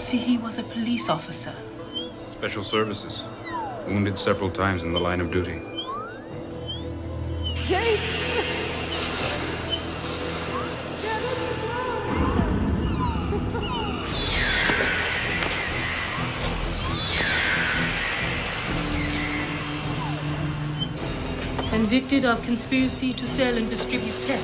see he was a police officer. Special services. Wounded several times in the line of duty. Jake! Convicted of conspiracy to sell and distribute tech.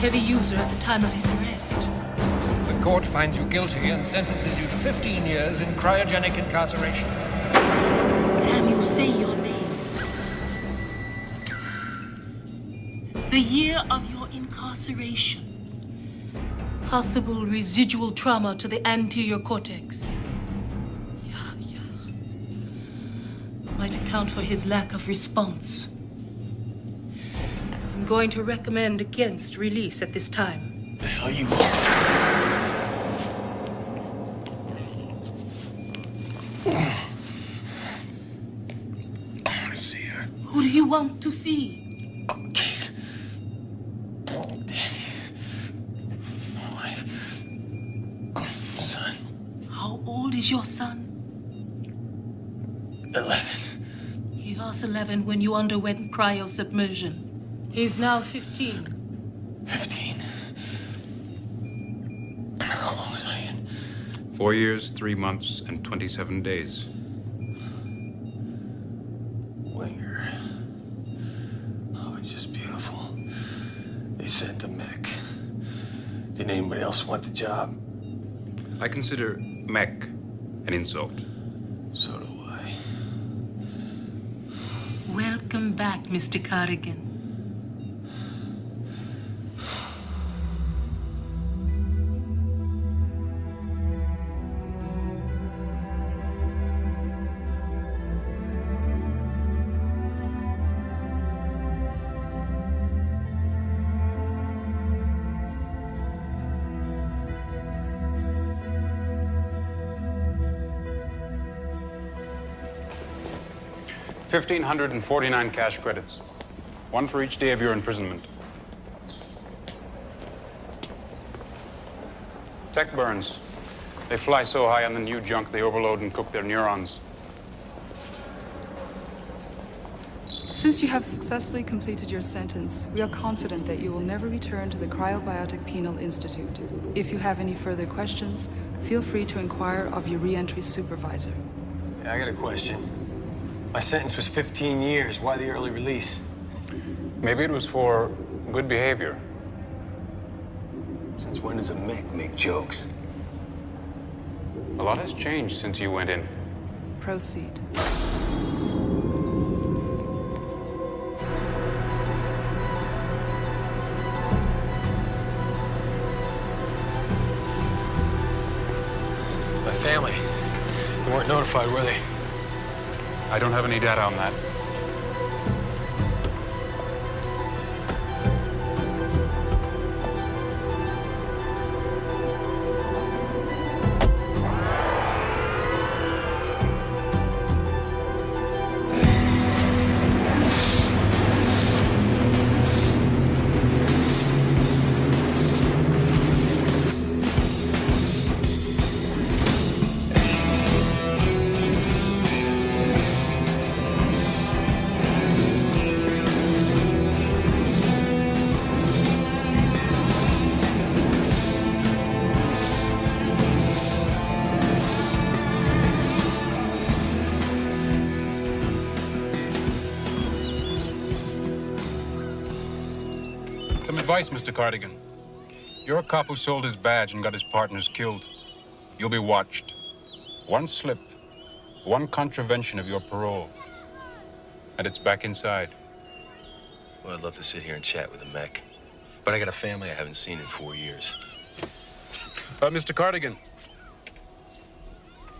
Heavy user at the time of his arrest. The court finds you guilty and sentences you to 15 years in cryogenic incarceration. Can you say your name? The year of your incarceration. Possible residual trauma to the anterior cortex. Yeah. Might account for his lack of response. I'm going to recommend against release at this time. The hell you are? Who do you want to see? Kate. Daddy. My wife. Son. How old is your son? 11. He was 11 when you underwent cryosubmersion. He's now 15. 15? How long was I in? 4 years, 3 months, and 27 days. Winger. Oh, it's just beautiful. They sent a mech. Didn't anybody else want the job? I consider mech an insult. So do I. Welcome back, Mr. Cardigan. $1,549 cash credits. One for each day of your imprisonment. Tech burns. They fly so high on the new junk, they overload and cook their neurons. Since you have successfully completed your sentence, we are confident that you will never return to the Cryobiotic Penal Institute. If you have any further questions, feel free to inquire of your re-entry supervisor. Yeah, I got a question. My sentence was 15 years. Why the early release? Maybe it was for good behavior. Since when does a mech make jokes? A lot has changed since you went in. Proceed. My family. They weren't notified, were they? I don't have any data on that. Some advice, Mr. Cardigan. You're a cop who sold his badge and got his partners killed. You'll be watched. One slip, one contravention of your parole, and it's back inside. Well, I'd love to sit here and chat with a mech, but I got a family I haven't seen in 4 years. Mr. Cardigan,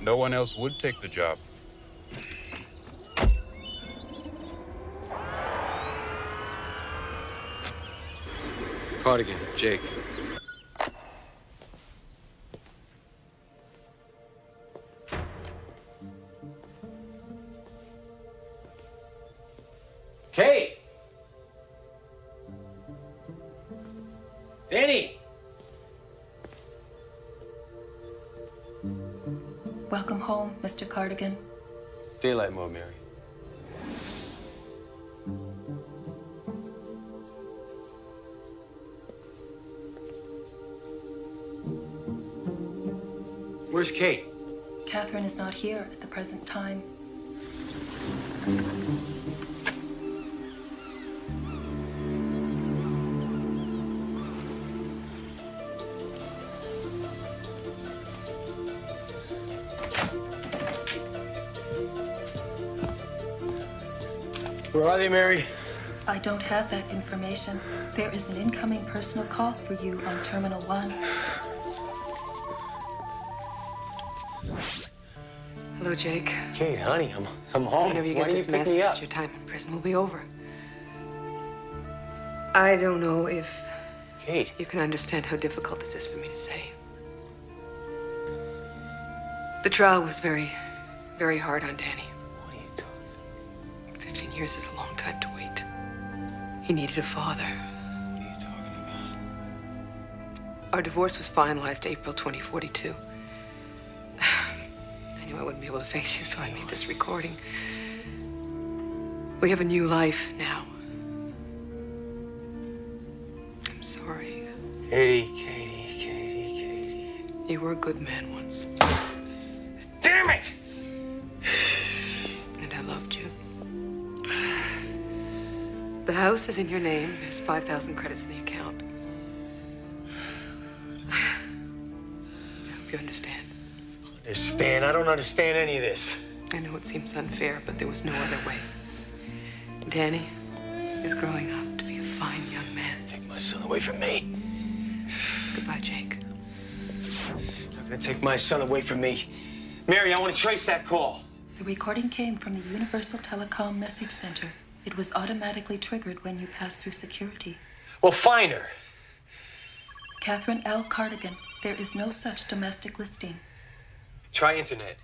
no one else would take the job. Cardigan, Jake. Kate! Danny! Welcome home, Mr. Cardigan. Daylight mode, Mary. Where's Kate? Catherine is not here at the present time. Where are they, Mary? I don't have that information. There is an incoming personal call for you on Terminal 1. Hello, Jake. Kate, honey, I'm home. Whenever you Why get don't this you pick message, me up? your time in prison will be over. I don't know if Kate. you can understand how difficult this is for me to say. The trial was very, very hard on Danny. What are you talking? 15 years is a long time to wait. He needed a father. What are you talking about? Our divorce was finalized April 2042. I knew I wouldn't be able to face you, so I made this recording. We have a new life now. I'm sorry. Katie. You were a good man once, Damn it! and I loved you. The house is in your name. There's 5,000 credits in the account. I hope you understand. Understand? I don't understand any of this. I know it seems unfair, but there was no other way. Danny is growing up to be a fine young man. Take my son away from me. Goodbye, Jake. You're not gonna take my son away from me. Mary, I want to trace that call. The recording came from the Universal Telecom Message Center. It was automatically triggered when you passed through security. Well, find her. Catherine L. Cardigan, there is no such domestic listing. Try internet.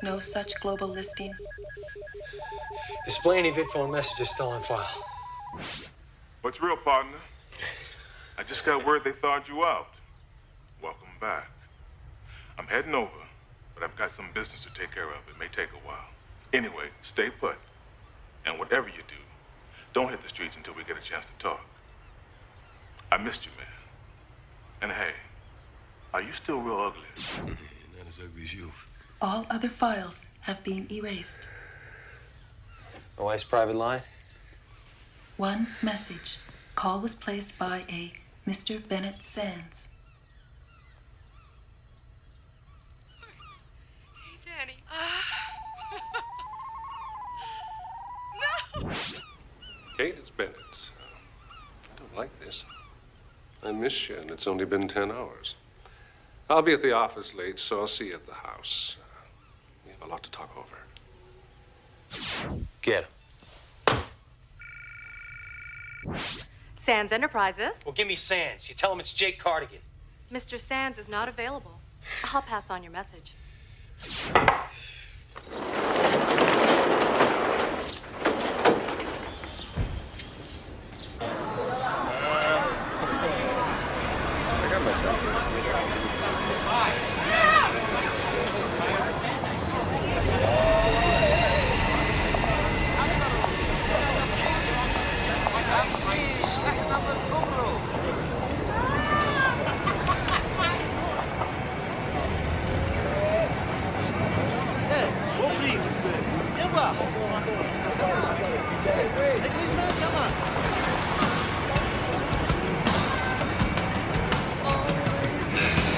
No such global listing. Display any vidphone messages still on file. What's real, partner? I just got word they thawed you out. Welcome back. I'm heading over, but I've got some business to take care of. It may take a while. Anyway, stay put. And whatever you do, don't hit the streets until we get a chance to talk. I missed you, man. And hey, are you still real ugly? Not as ugly as you. All other files have been erased. My wife's private line? One message. Call was placed by a Mr. Bennett Sands. Hey, Danny. No! Kate, it's Bennett. I don't like this. I miss you, and it's only been 10 hours. I'll be at the office late, so I'll see you at the house. We have a lot to talk over. Get him. Sands Enterprises. Well, give me Sands. You tell him it's Jake Cardigan. Mr. Sands is not available. I'll pass on your message.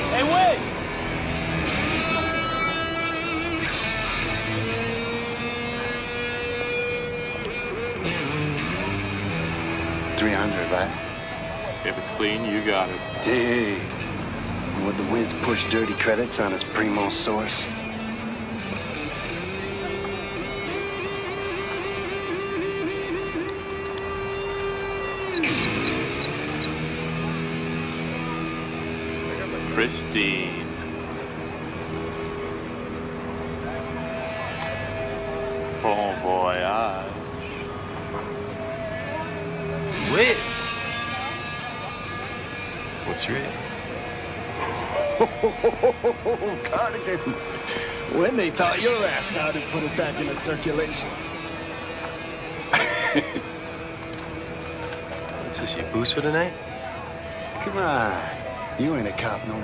Hey, Wiz! $300, right? If it's clean, you got it. Hey, and would the Wiz push dirty credits on his primo source? Pristine. Bon voyage. Wiz! What's your age? Cardigan, when they taught your ass how to put it back into circulation. What's this, your boost for the night? Come on, you ain't a cop no more.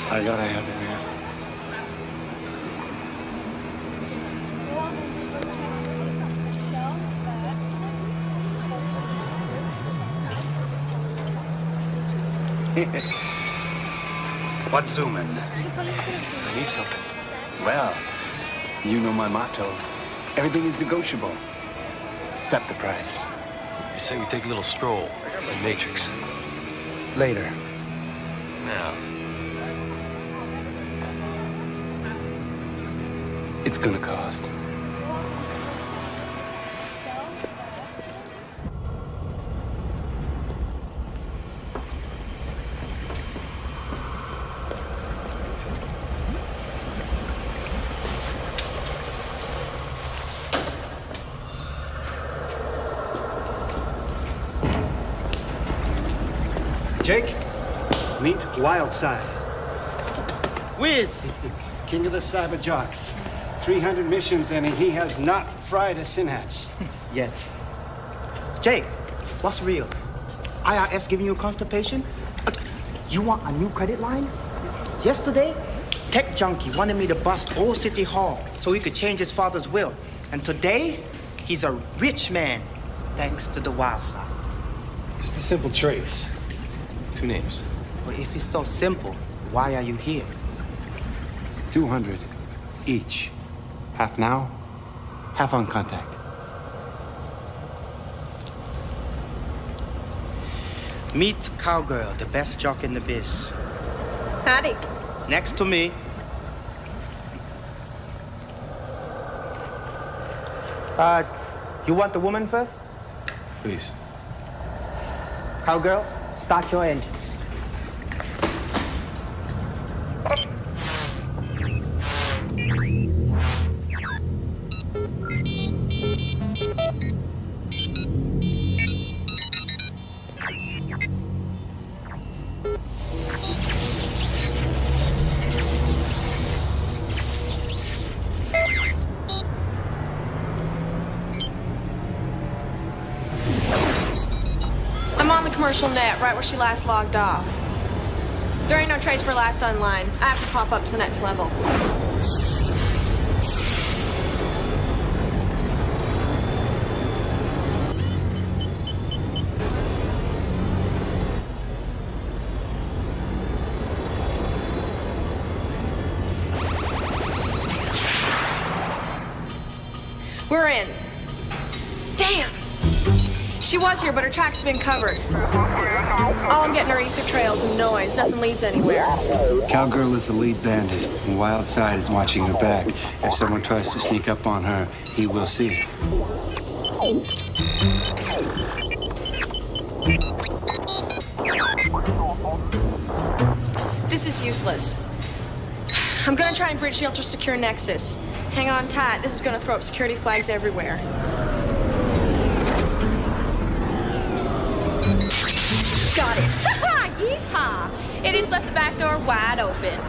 I gotta have it, man. What's zooming? I need something. Well, you know my motto. Everything is negotiable, except the price. You say we take a little stroll, like Matrix. Later. Now. It's gonna cost. Jake, meet Wildside. Wiz, king of the cyber jocks. 300 missions and he has not fried a synapse. Yet. Jake, what's real? IRS giving you constipation? You want a new credit line? Yesterday, Tech Junkie wanted me to bust Old City Hall so he could change his father's will. And today, he's a rich man, thanks to the Wildside. Just a simple trace. 2 names. Well, if it's so simple, why are you here? 200 each. Half now, half on contact. Meet Cowgirl, the best jock in the biz. Howdy. Next to me. You want the woman first? Please. Cowgirl, start your engines. I'm on the commercial net, right where she last logged off. There ain't no trace for last online. I have to pop up to the next level. We're in. Damn! She was here, but her track's been covered. All I'm getting are ether trails and noise. Nothing leads anywhere. Cowgirl is the lead bandit, and Wildside is watching her back. If someone tries to sneak up on her, he will see. This is useless. I'm gonna try and breach the ultra-secure nexus. Hang on tight. This is gonna throw up security flags everywhere. Got it. Yeehaw! It has left the back door wide open.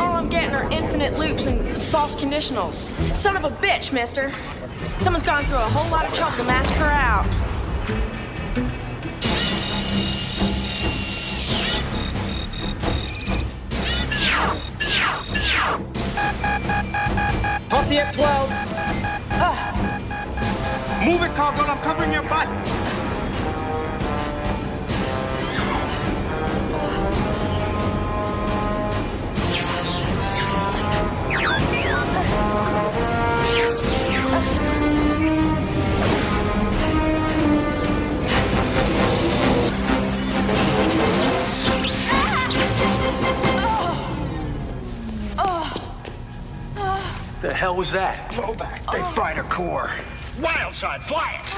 All I'm getting are infinite loops and false conditionals. Son of a bitch, mister. Someone's gone through a whole lot of trouble to mask her out. Posse at 12. Move it, Cowgirl. I'm covering your butt. The hell was that? Blow back. They fried her core. Wildside, fly it!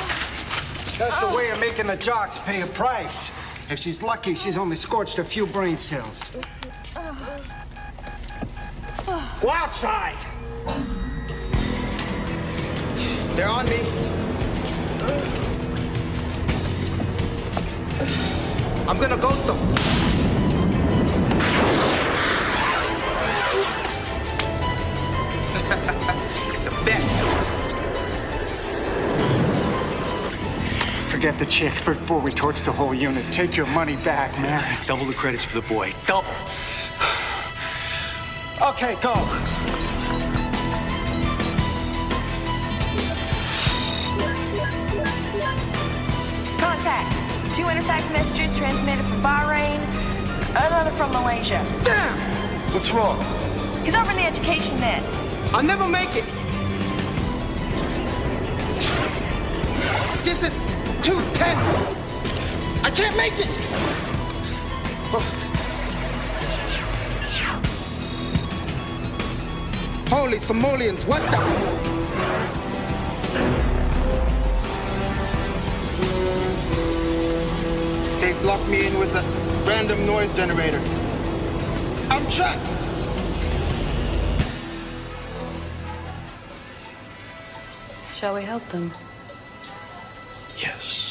That's a way of making the jocks pay a price. If she's lucky, she's only scorched a few brain cells. Go outside! They're on me. I'm gonna ghost them. The best. Forget the chick before we torch the whole unit. Take your money back, man. Double the credits for the boy. Double. Okay, go. Contact. 2 interfax messages transmitted from Bahrain, another from Malaysia. Damn! What's wrong? He's over in the education net. I'll never make it. This is too tense. I can't make it. Holy Somalians, what the? They've locked me in with a random noise generator. I'm trapped. Shall we help them? Yes.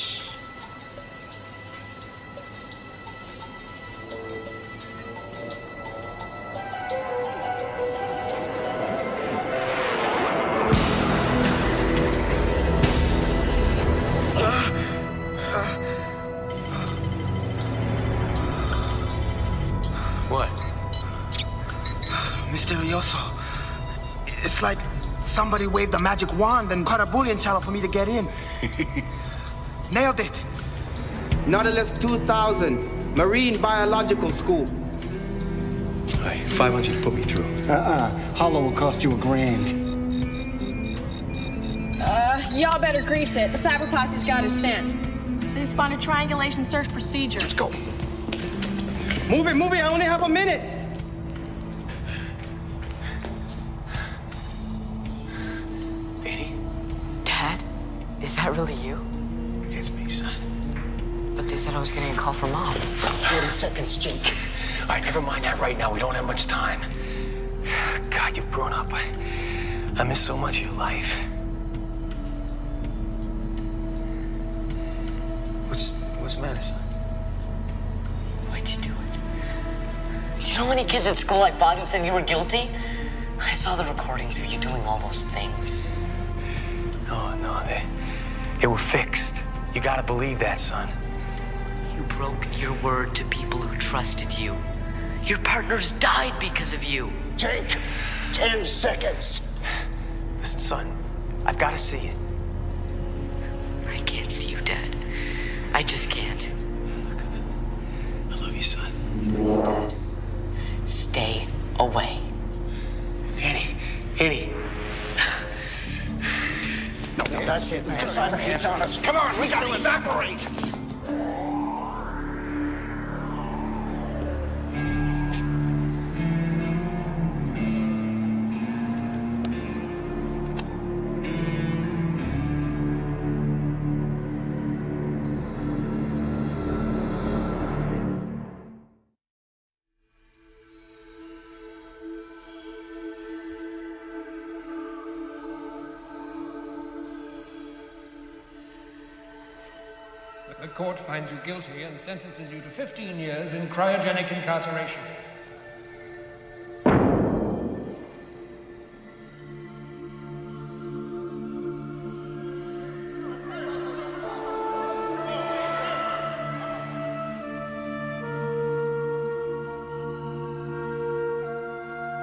What? Misterioso. It's like somebody waved a magic wand and cut a Boolean channel for me to get in. Nailed it. Nautilus 2000, Marine Biological School. All right, 500 to put me through. Hollow will cost you $1,000. Y'all better grease it. The cyber posse's got his scent. They spawned a triangulation search procedure. Let's go. Move it, I only have a minute. Annie? Dad? Is that really you? It's me, son. But they said I was getting a call from Mom. 40 seconds, Jake. All right, never mind that right now. We don't have much time. God, you've grown up. I miss so much of your life. What's the matter, son? Why'd you do it? Do you know how many kids at school I fought who said you were guilty? I saw the recordings of you doing all those things. No, they were fixed. You gotta believe that, son. You broke your word to people who trusted you. Your partners died because of you. Jake, 10 seconds. Listen, son, I've gotta see it. I can't see you, Dad. I just can't. I love you, son. Dad, stay away. Annie. No, that's it, man. Cyber hands on us. Come on, we gotta evaporate. The court finds you guilty and sentences you to 15 years in cryogenic incarceration.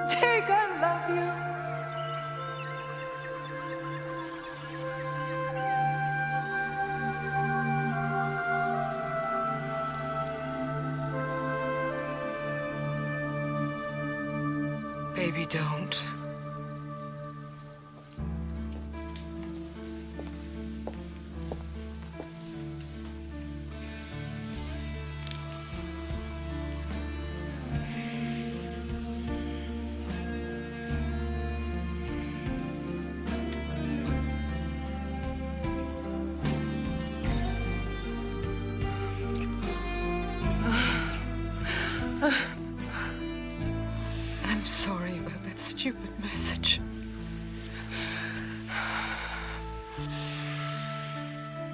Jake, I love you. Baby, don't.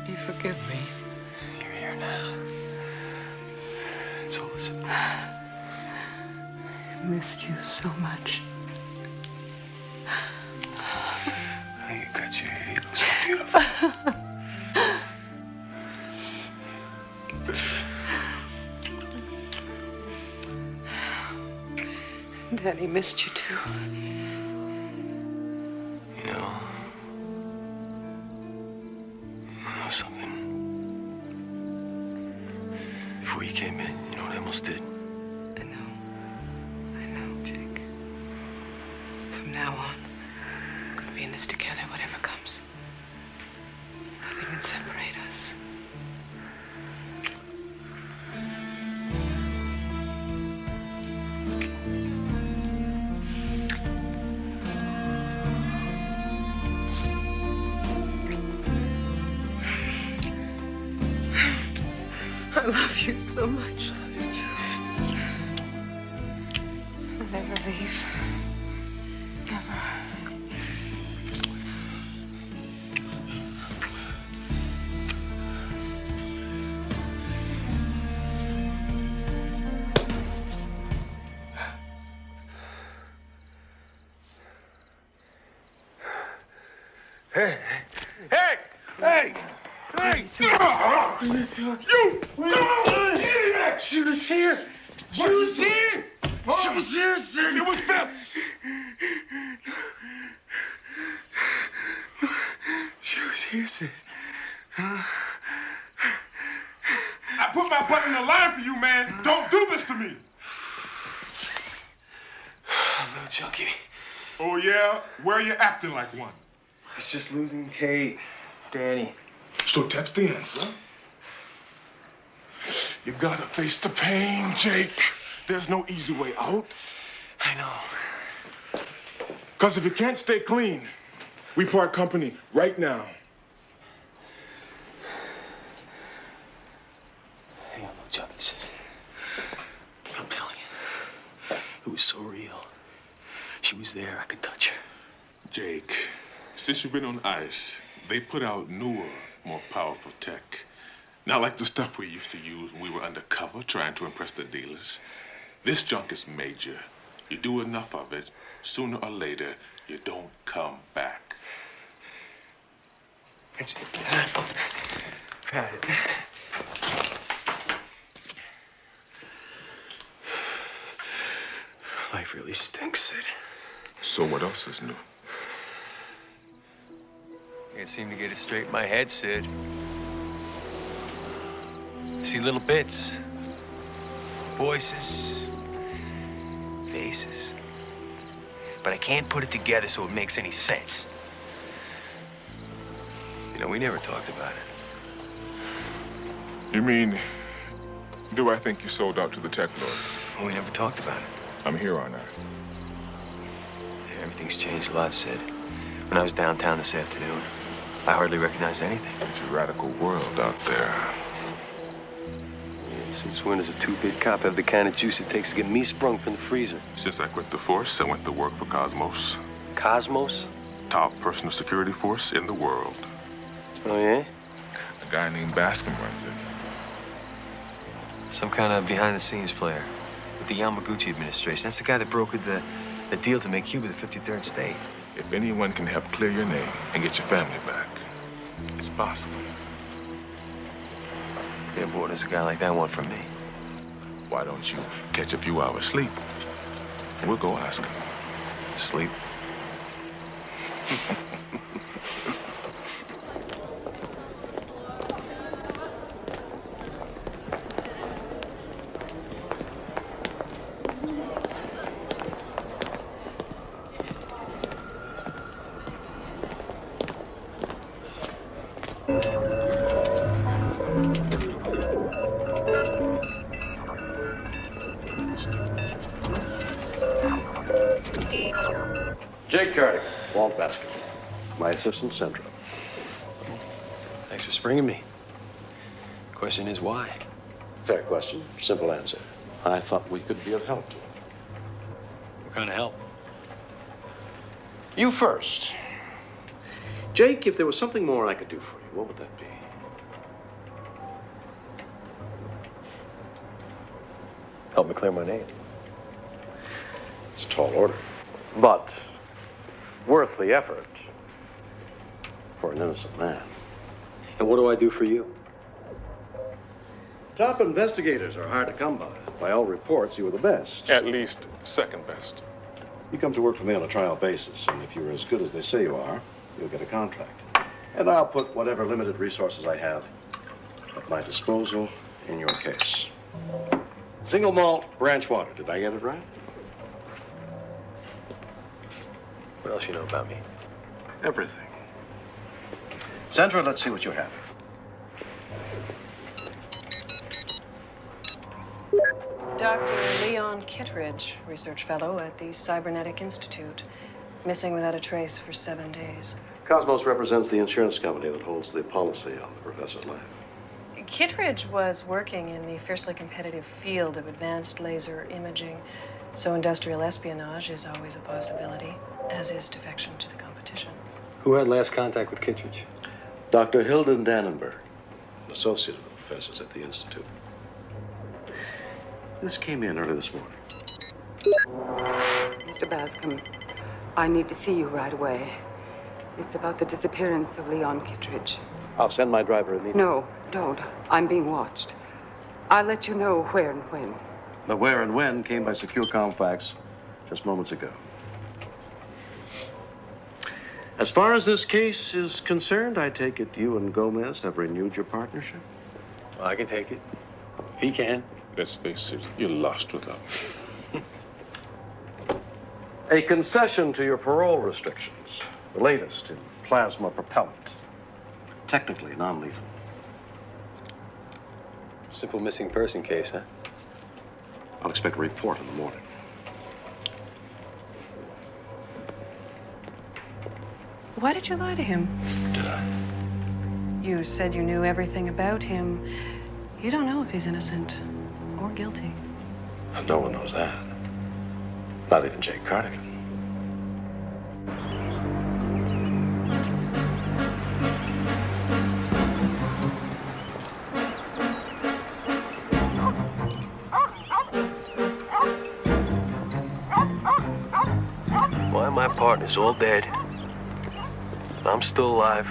You forgive me. You're here now. It's all simple. I missed you so much. You got your hair so beautiful. Daddy missed you too. You know something? Before you came in, you know what I almost did? I know, Jake. From now on, we're gonna be in this together, whatever comes. Nothing can separate us. I love you so much. I'll never leave. Never. Hey! Hey! Hey! Hey! You! She was here! She was here! She was here, Sid! It was this! She was here, Sid. I put my butt in the line for you, man. Don't do this to me. Little junkie. Oh, yeah? Where are you acting like one? It's just losing Kate, Danny. So text the answer. You gotta face the pain, Jake. There's no easy way out. I know. Because if you can't stay clean, we part company right now. Hey, I'm no junkie, Sid. I'm telling you, it was so real. She was there, I could touch her. Jake, since you've been on ice, they put out newer, more powerful tech. Not like the stuff we used to use when we were undercover trying to impress the dealers. This junk is major. You do enough of it, sooner or later, you don't come back. That's it, man. Got it. Life really stinks, Sid. So what else is new? Can't seem to get it straight in my head, Sid. I see little bits. Voices. Faces. But I can't put it together so it makes any sense. You know, we never talked about it. You mean, do I think you sold out to the tech lord? We never talked about it. I'm here on that. Yeah, everything's changed a lot, Sid. When I was downtown this afternoon, I hardly recognized anything. It's a radical world out there. Yeah, since when does a two-bit cop have the kind of juice it takes to get me sprung from the freezer? Since I quit the force, I went to work for Cosmos. Cosmos? Top personal security force in the world. Oh, yeah? A guy named Bascom runs it. Some kind of behind-the-scenes player with the Yamaguchi administration. That's the guy that brokered the deal to make Cuba the 53rd state. If anyone can help clear your name and get your family back, it's possible. Yeah, but what does a guy like that want from me? Why don't you catch a few hours sleep? We'll go ask him. Sleep? Jake Cardigan, Walt Basketball. My assistant, Central. Thanks for springing me. Question is why? Fair question, simple answer. I thought we could be of help to him. What kind of help? You first. Jake, if there was something more I could do for you, what would that be? Help me clear my name. It's a tall order, but worth the effort for an innocent man. And what do I do for you? Top investigators are hard to come by. By all reports, you were the best. At least second best. You come to work for me on a trial basis, and if you're as good as they say you are, you'll get a contract. And I'll put whatever limited resources I have at my disposal in your case. Single malt branch water. Did I get it right? What else you know about me? Everything. Sandra, let's see what you have. Dr. Leon Kittredge, research fellow at the Cybernetic Institute. Missing without a trace for 7 days. Cosmos represents the insurance company that holds the policy on the professor's life. Kittredge was working in the fiercely competitive field of advanced laser imaging, so industrial espionage is always a possibility, as is defection to the competition. Who had last contact with Kittredge? Dr. Hilden Dannenberg, an associate of the professor's at the Institute. This came in early this morning. Mr. Bascom, I need to see you right away. It's about the disappearance of Leon Kittredge. I'll send my driver immediately. No, don't. I'm being watched. I'll let you know where and when. The where and when came by secure comm fax just moments ago. As far as this case is concerned, I take it you and Gomez have renewed your partnership? Well, I can take it. If he can. Let's face it, you're lost without me. A concession to your parole restrictions, the latest in plasma propellant. Technically non-lethal. Simple missing person case, huh? I'll expect a report in the morning. Why did you lie to him? Did I? You said you knew everything about him. You don't know if he's innocent or guilty. No one knows that. Not even Jake Cardigan. Why my partner's all dead? I'm still alive.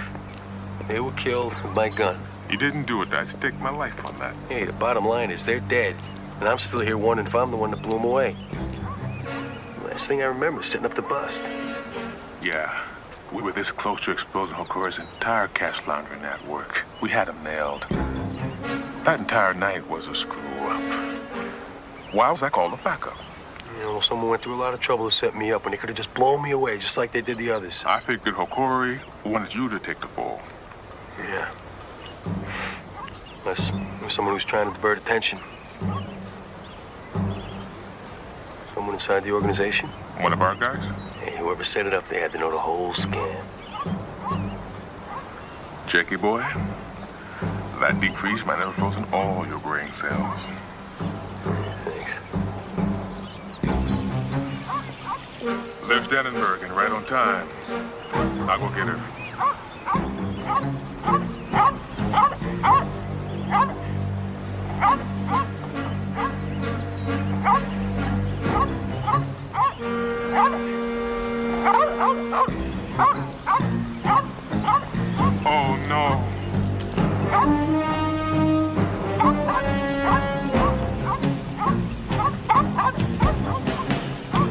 They were killed with my gun. You didn't do it. I'd stake my life on that. Hey, the bottom line is they're dead. And I'm still here wondering if I'm the one that blew them away. Last thing I remember is setting up the bust. Yeah. We were this close to exposing Hokura's entire cash laundering network. We had him nailed. That entire night was a screw-up. Why was I called a backup? You know, someone went through a lot of trouble to set me up when they could have just blown me away, just like they did the others. I figured Hokuri wanted you to take the fall. Yeah. Unless it was someone who's trying to divert attention. Someone inside the organization. One of our guys? Hey, whoever set it up, they had to know the whole scam. Jakey boy, that deep freeze might have frozen all your brain cells. There's Dannenberg, and right on time. I'll go get her. Oh, no.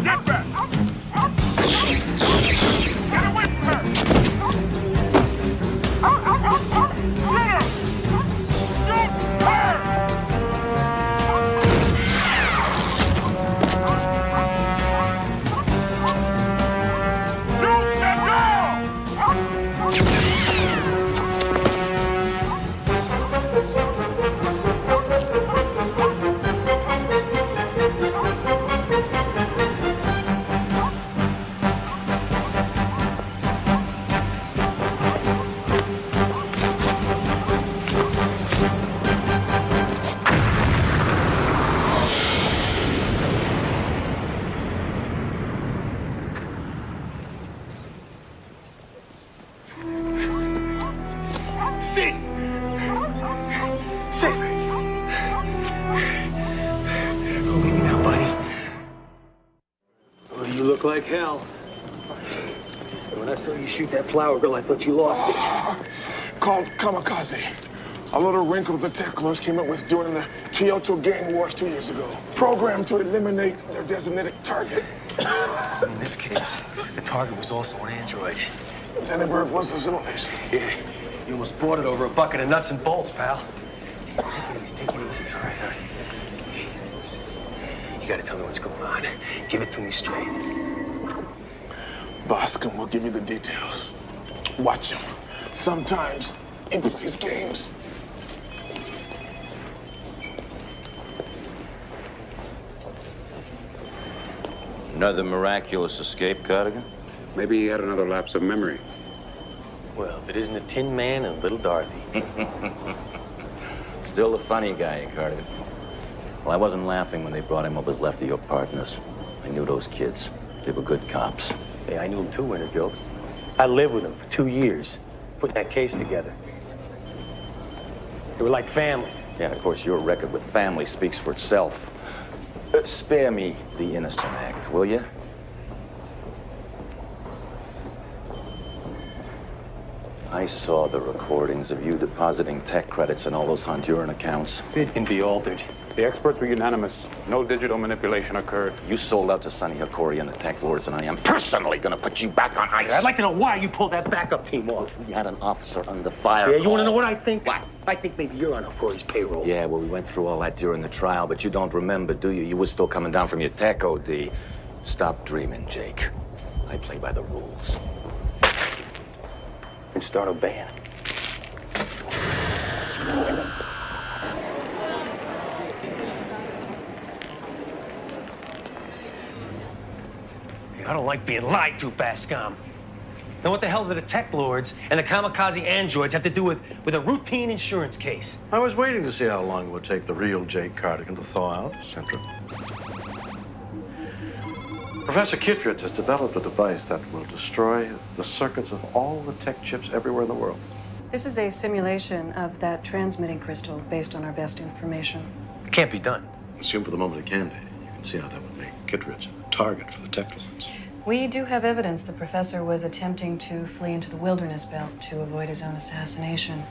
Get back! Get away from her! look like hell. When I saw you shoot that flower girl, I thought you lost it. Called kamikaze. A little wrinkle the TekWars came up with during the Kyoto gang wars 2 years ago. Programmed to eliminate their designated target. In this case, the target was also an android. Denenberg was the simulation. Yeah, you almost bought it over a bucket of nuts and bolts, pal. Take it easy, take it easy. All right. You gotta tell me what's going on. Give it to me straight. Boscom will give you the details. Watch him. Sometimes he plays games. Another miraculous escape, Cardigan? Maybe he had another lapse of memory. Well, if it isn't the Tin Man and Little Dorothy. Still the funny guy, Cardigan. Well, I wasn't laughing when they brought him up as left of your partners. I knew those kids. They were good cops. Hey, I knew him too, Wintergill. I lived with him for 2 years, putting that case together. They were like family. Yeah, and of course, your record with family speaks for itself. Spare me the innocent act, will you? I saw the recordings of you depositing tech credits in all those Honduran accounts. It can be altered. The experts were unanimous. No digital manipulation occurred. You sold out to Sonny Hikori and the TekWars, and I am personally gonna put you back on ice. I'd like to know why you pulled that backup team off. We had an officer under fire. Yeah, you want to know what I think? What? I think maybe you're on Hikori's payroll. Yeah, well, we went through all that during the trial, but you don't remember, do you? You were still coming down from your tech OD. Stop dreaming, Jake. I play by the rules. And start obeying. I don't like being lied to, Bascom. Now, what the hell do the tech lords and the kamikaze androids have to do with a routine insurance case? I was waiting to see how long it would take the real Jake Cardigan to thaw out, Central. Professor Kittredge has developed a device that will destroy the circuits of all the tech chips everywhere in the world. This is a simulation of that transmitting crystal based on our best information. It can't be done. Assume for the moment it can be. You can see how that would make Kittredge a target for the tech lords. We do have evidence the professor was attempting to flee into the wilderness belt to avoid his own assassination.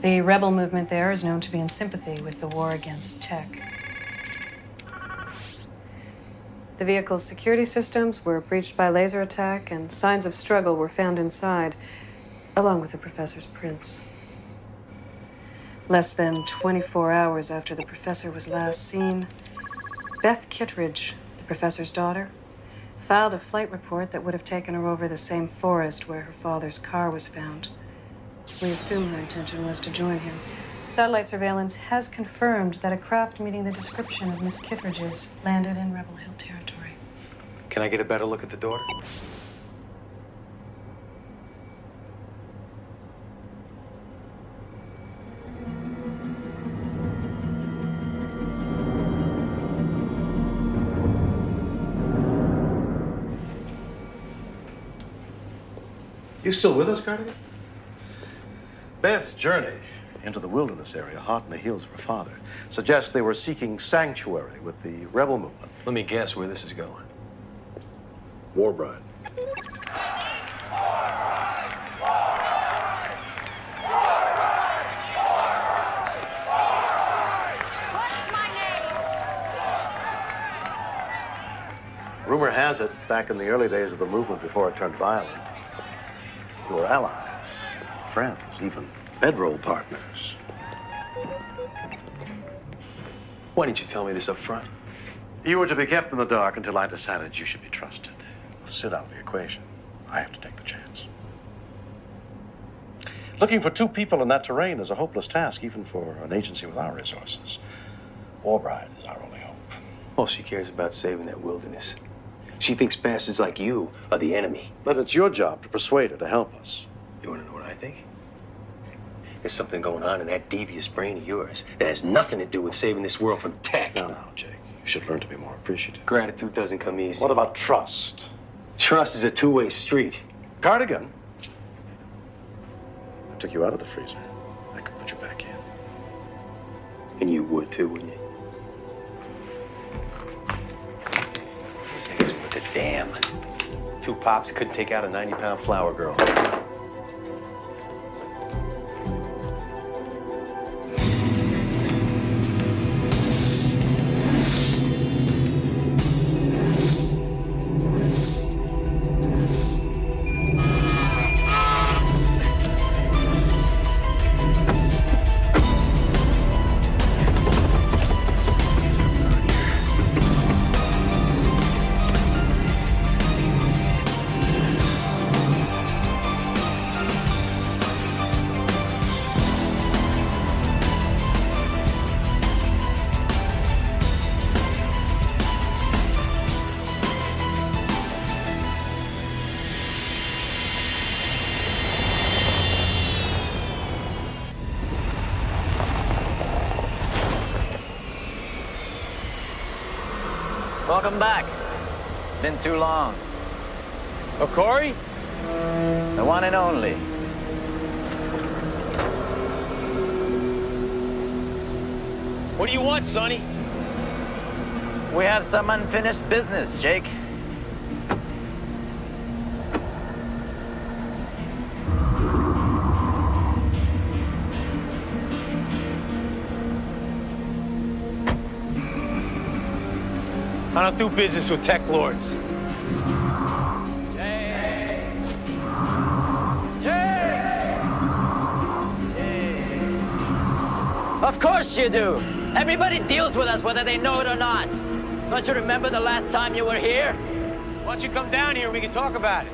The rebel movement there is known to be in sympathy with the war against tech. The vehicle's security systems were breached by laser attack, and signs of struggle were found inside, along with the professor's prints. Less than 24 hours after the professor was last seen, Beth Kittredge, the professor's daughter, filed a flight report that would have taken her over the same forest where her father's car was found. We assume her intention was to join him. Satellite surveillance has confirmed that a craft meeting the description of Miss Kittredge's landed in Rebel Hill territory. Can I get a better look at the daughter? You still with us, Cardigan? Beth's journey into the wilderness area, hot in the heels of her father, suggests they were seeking sanctuary with the rebel movement. Let me guess where this is going. War bride. Rumor has it, back in the early days of the movement before it turned violent, you were allies, friends, even bedroll partners. Why didn't you tell me this up front? You were to be kept in the dark until I decided you should be trusted. Sit out of the equation. I have to take the chance. Looking for two people in that terrain is a hopeless task, even for an agency with our resources. War bride is our only hope. All she cares about saving that wilderness. She thinks bastards like you are the enemy. But it's your job to persuade her to help us. You want to know what I think? There's something going on in that devious brain of yours that has nothing to do with saving this world from tech. No, Jake. You should learn to be more appreciative. Gratitude doesn't come easy. What about trust? Trust is a two-way street. Cardigan. I took you out of the freezer. I could put you back in. And you would too, wouldn't you? These things with it. Damn. 2 pops could take out a 90-pound flower girl. Welcome back. It's been too long. Oh, Corey? The one and only. What do you want, Sonny? We have some unfinished business, Jake. I don't do business with tech lords. Of course you do. Everybody deals with us whether they know it or not. Don't you remember the last time you were here? Why don't you come down here and we can talk about it?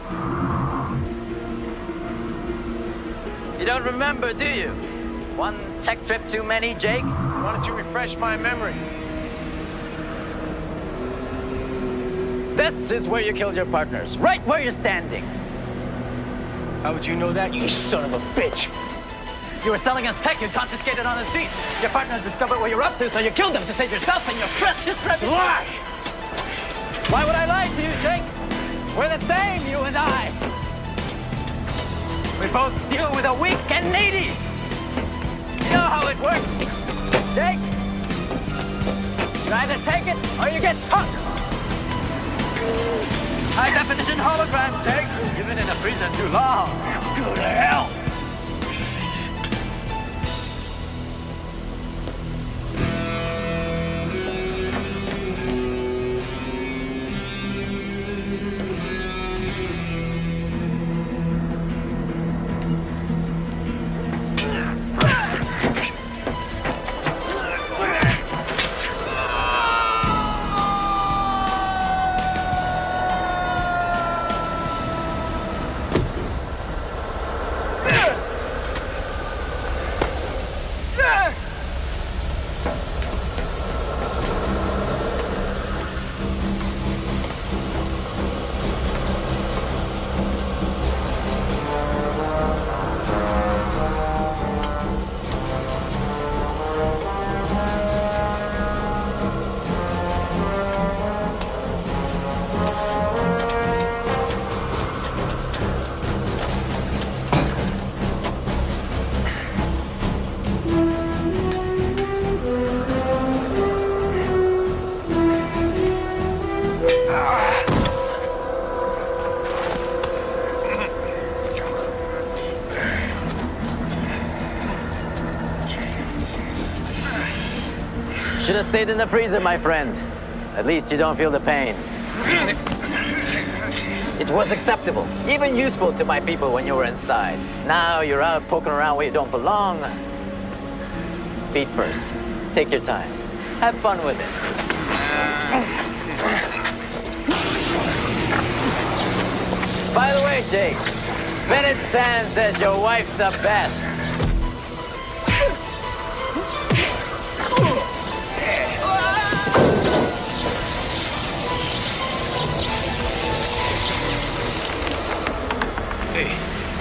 You don't remember, do you? One tech trip too many, Jake? Why don't you refresh my memory? This is where you killed your partners, right where you're standing. How would you know that, you son of a bitch? You were selling us tech you confiscated on the streets. Your partners discovered what you're up to, so you killed them to save yourself and your precious reputation. Lie! Why would I lie to you, Jake? We're the same, you and I. We both deal with the weak and needy. You know how it works, Jake. You either take it or you get stuck. High definition hologram, Jake. You've been in a freezer too long. Go to hell. Should have stayed in the freezer, my friend. At least you don't feel the pain. It was acceptable, even useful to my people when you were inside. Now you're out poking around where you don't belong. Feet first. Take your time. Have fun with it. By the way, Jake, Bennett Sand says your wife's the best. Hey,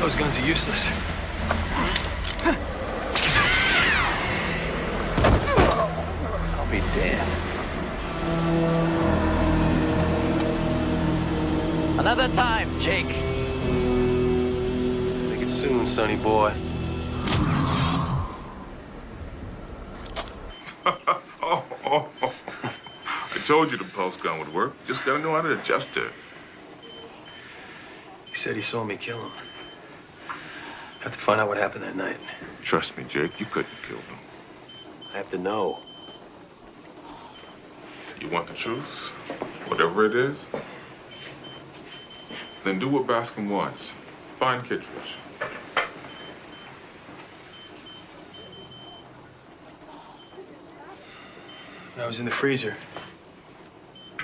those guns are useless. I'll be damned. Another time, Jake. Make it soon, sonny boy. I told you the pulse gun would work. Just gotta know how to adjust it. said he saw me kill him. Have to find out what happened that night. Trust me, Jake, you couldn't kill them. I have to know. You want the truth? Whatever it is? Then do what Bascom wants. Find Kittredge. I was in the freezer.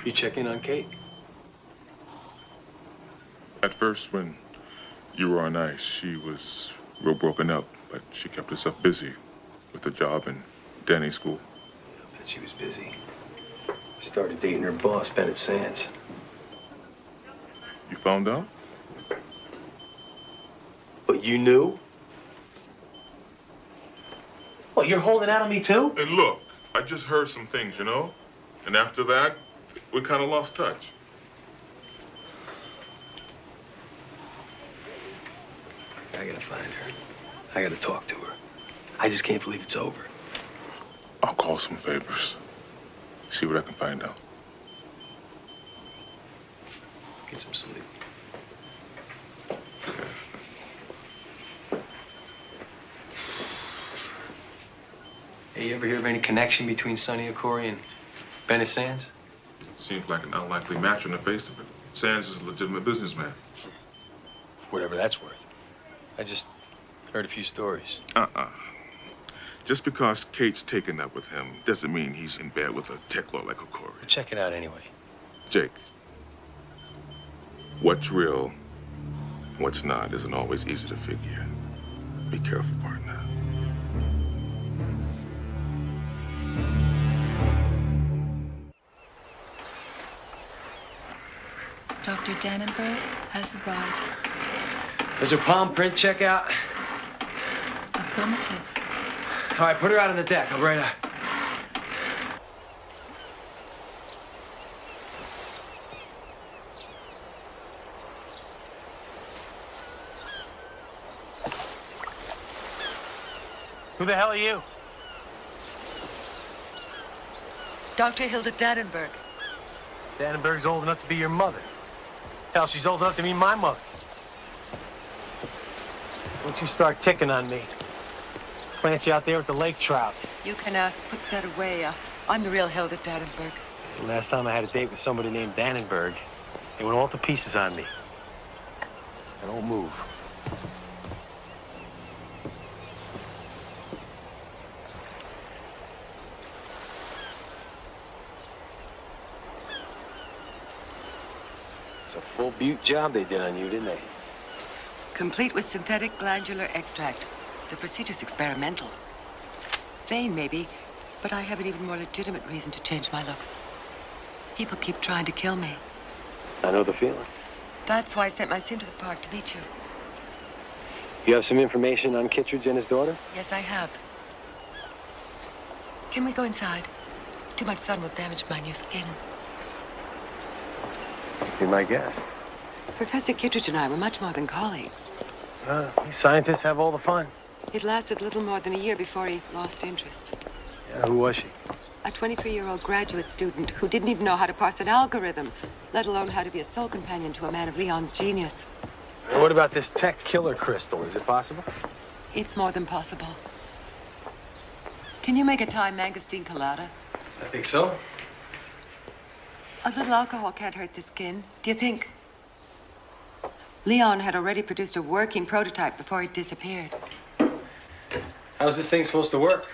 You check in on Kate? At first, when you were on ice, she was real broken up, but she kept herself busy with a job in Danny school. I bet she was busy. She started dating her boss, Bennett Sands. You found out? But you knew? What, you're holding out on me too? Hey, look, I just heard some things, you know? And after that, we kind of lost touch. I gotta find her. I gotta talk to her. I just can't believe it's over. I'll call some favors. See what I can find out. Get some sleep. Hey, you ever hear of any connection between Sonny Okori and Bennett Sands? Seems like an unlikely match on the face of it. Sands is a legitimate businessman. Whatever that's worth. I just heard a few stories. Just because Kate's taken up with him doesn't mean he's in bed with a TekWar like Okori. Check it out anyway. Jake, what's real, what's not isn't always easy to figure. Be careful, partner. Dr. Dannenberg has arrived. Does her palm print check out? Affirmative. All right, put her out on the deck. I'll be right out. Who the hell are you? Dr. Hilda Dannenberg. Dannenberg's old enough to be your mother. Hell, she's old enough to be my mother. Don't you start ticking on me. Plant you out there with the lake trout. You can put that away. I'm the real Hilda Dannenberg. The last time I had a date with somebody named Dannenberg, it went all to pieces on me. I don't move. It's a full butte job they did on you, didn't they? Complete with synthetic glandular extract. The procedure's experimental. Vain, maybe, but I have an even more legitimate reason to change my looks. People keep trying to kill me. I know the feeling. That's why I sent my sim to the park to meet you. You have some information on Kittredge and his daughter? Yes, I have. Can we go inside? Too much sun will damage my new skin. Be my guest. Professor Kittredge and I were much more than colleagues. These scientists have all the fun. It lasted little more than a year before he lost interest. Yeah, who was she? A 23-year-old graduate student who didn't even know how to parse an algorithm, let alone how to be a soul companion to a man of Leon's genius. And what about this tech killer crystal? Is it possible? It's more than possible. Can you make a Thai mangosteen colada? I think so. A little alcohol can't hurt the skin, do you think? Leon had already produced a working prototype before he disappeared. How's this thing supposed to work?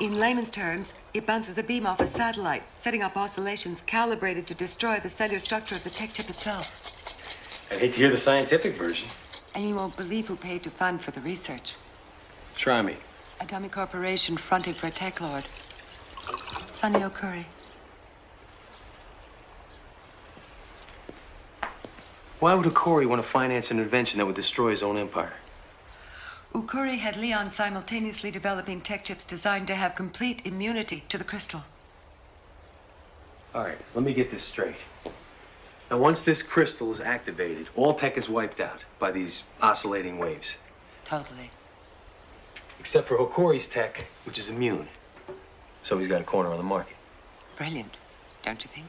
In layman's terms, it bounces a beam off a satellite, setting up oscillations calibrated to destroy the cellular structure of the tech chip itself. I'd hate to hear the scientific version. And you won't believe who paid to fund for the research. Try me. A dummy corporation fronting for a tech lord. Sonny Okori. Why would Okori want to finance an invention that would destroy his own empire? Okori had Leon simultaneously developing tech chips designed to have complete immunity to the crystal. All right, let me get this straight. Now, once this crystal is activated, all tech is wiped out by these oscillating waves. Totally. Except for Okori's tech, which is immune. So he's got a corner on the market. Brilliant, don't you think?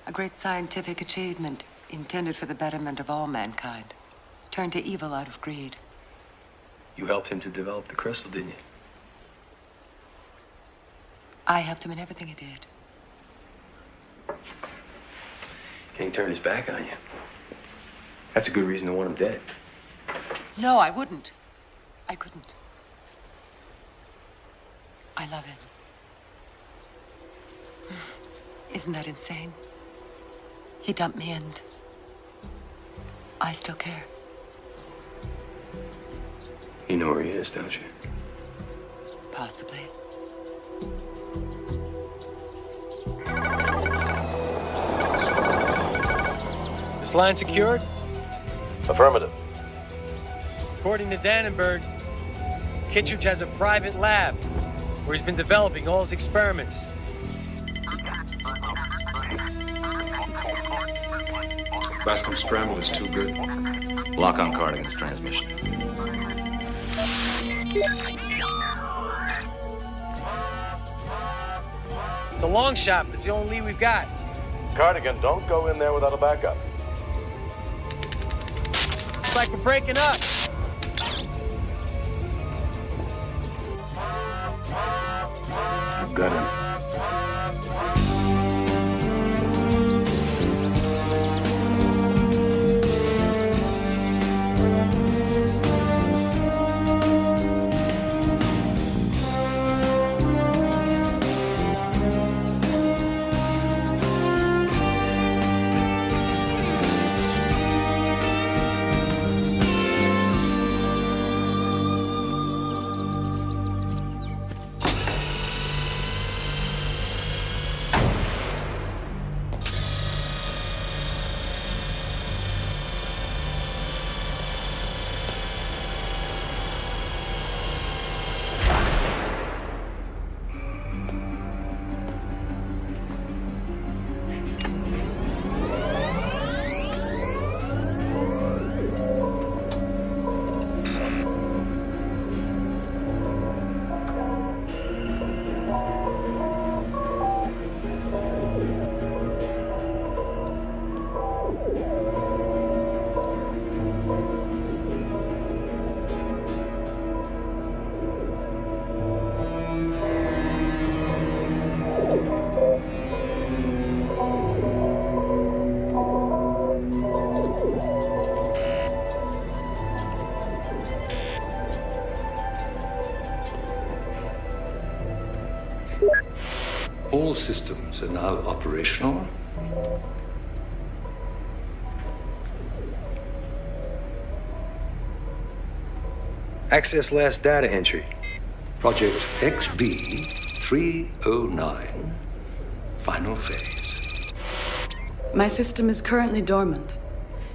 A great scientific achievement. intended for the betterment of all mankind, turned to evil out of greed. You helped him to develop the crystal, didn't you? I helped him in everything he did. Can he turn his back on you? That's a good reason to want him dead. No, I wouldn't. I couldn't. I love him. Isn't that insane? He dumped me and I still care. You know where he is, don't you? Possibly. This line secured? Affirmative. According to Dannenberg, Kittredge has a private lab where he's been developing all his experiments. Bascom scramble is too good. Lock on Cardigan's transmission. It's a long shot, but it's the only lead we've got. Cardigan, don't go in there without a backup. It's like we're breaking up. I've got him. All systems are now operational. Access last data entry. Project XB309. Final phase. My system is currently dormant.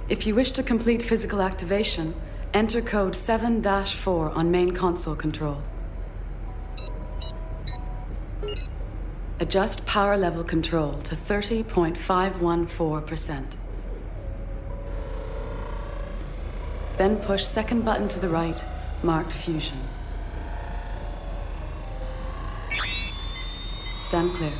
If you wish to complete physical activation, enter code 7-4 on main console control. Adjust power level control to 30.514%. Then push second button to the right, marked fusion. Stand clear.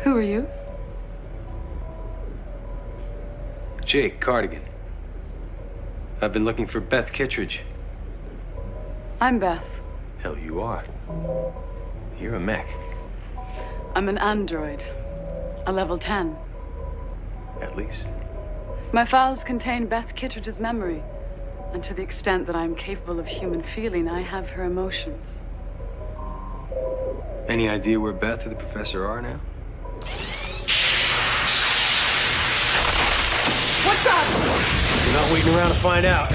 Who are you? Jake Cardigan. I've been looking for Beth Kittredge. I'm Beth. Hell, you are. You're a mech. I'm an android. A level 10. At least. My files contain Beth Kittredge's memory. And to the extent that I'm capable of human feeling, I have her emotions. Any idea where Beth or the professor are now? What's up? We're not waiting around to find out.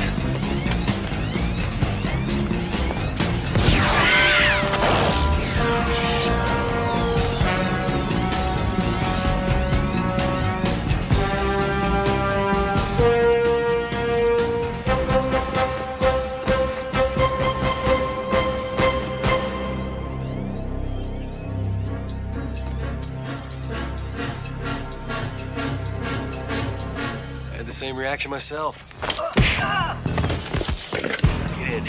Same reaction myself. Get in.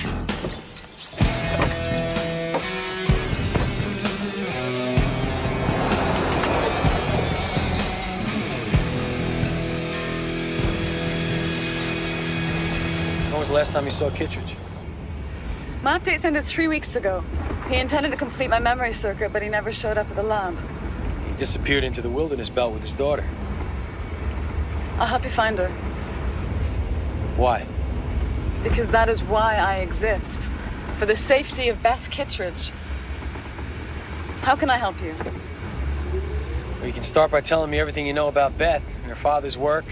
When was the last time you saw Kittredge? My updates ended 3 weeks ago. He intended to complete my memory circuit, but he never showed up at the lab. He disappeared into the wilderness belt with his daughter. I'll help you find her. Why? Because that is why I exist. For the safety of Beth Kittredge. How can I help you? Well, you can start by telling me everything you know about Beth and her father's work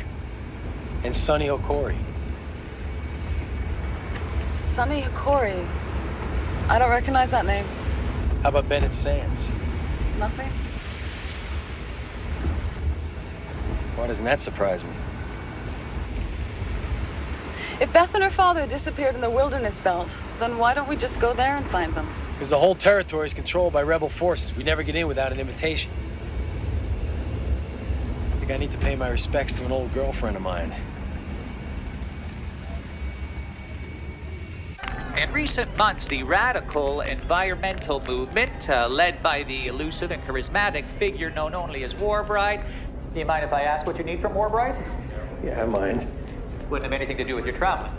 and Sonny Hokori. Sonny Hokori? I don't recognize that name. How about Bennett Sands? Nothing. Why doesn't that surprise me? If Beth and her father disappeared in the wilderness belt, then why don't we just go there and find them? Because the whole territory is controlled by rebel forces. We never get in without an invitation. I think I need to pay my respects to an old girlfriend of mine. In recent months, the radical environmental movement, led by the elusive and charismatic figure known only as Warbride. Do you mind if I ask what you need from Warbride? Yeah, I mind. Wouldn't have anything to do with your traveling,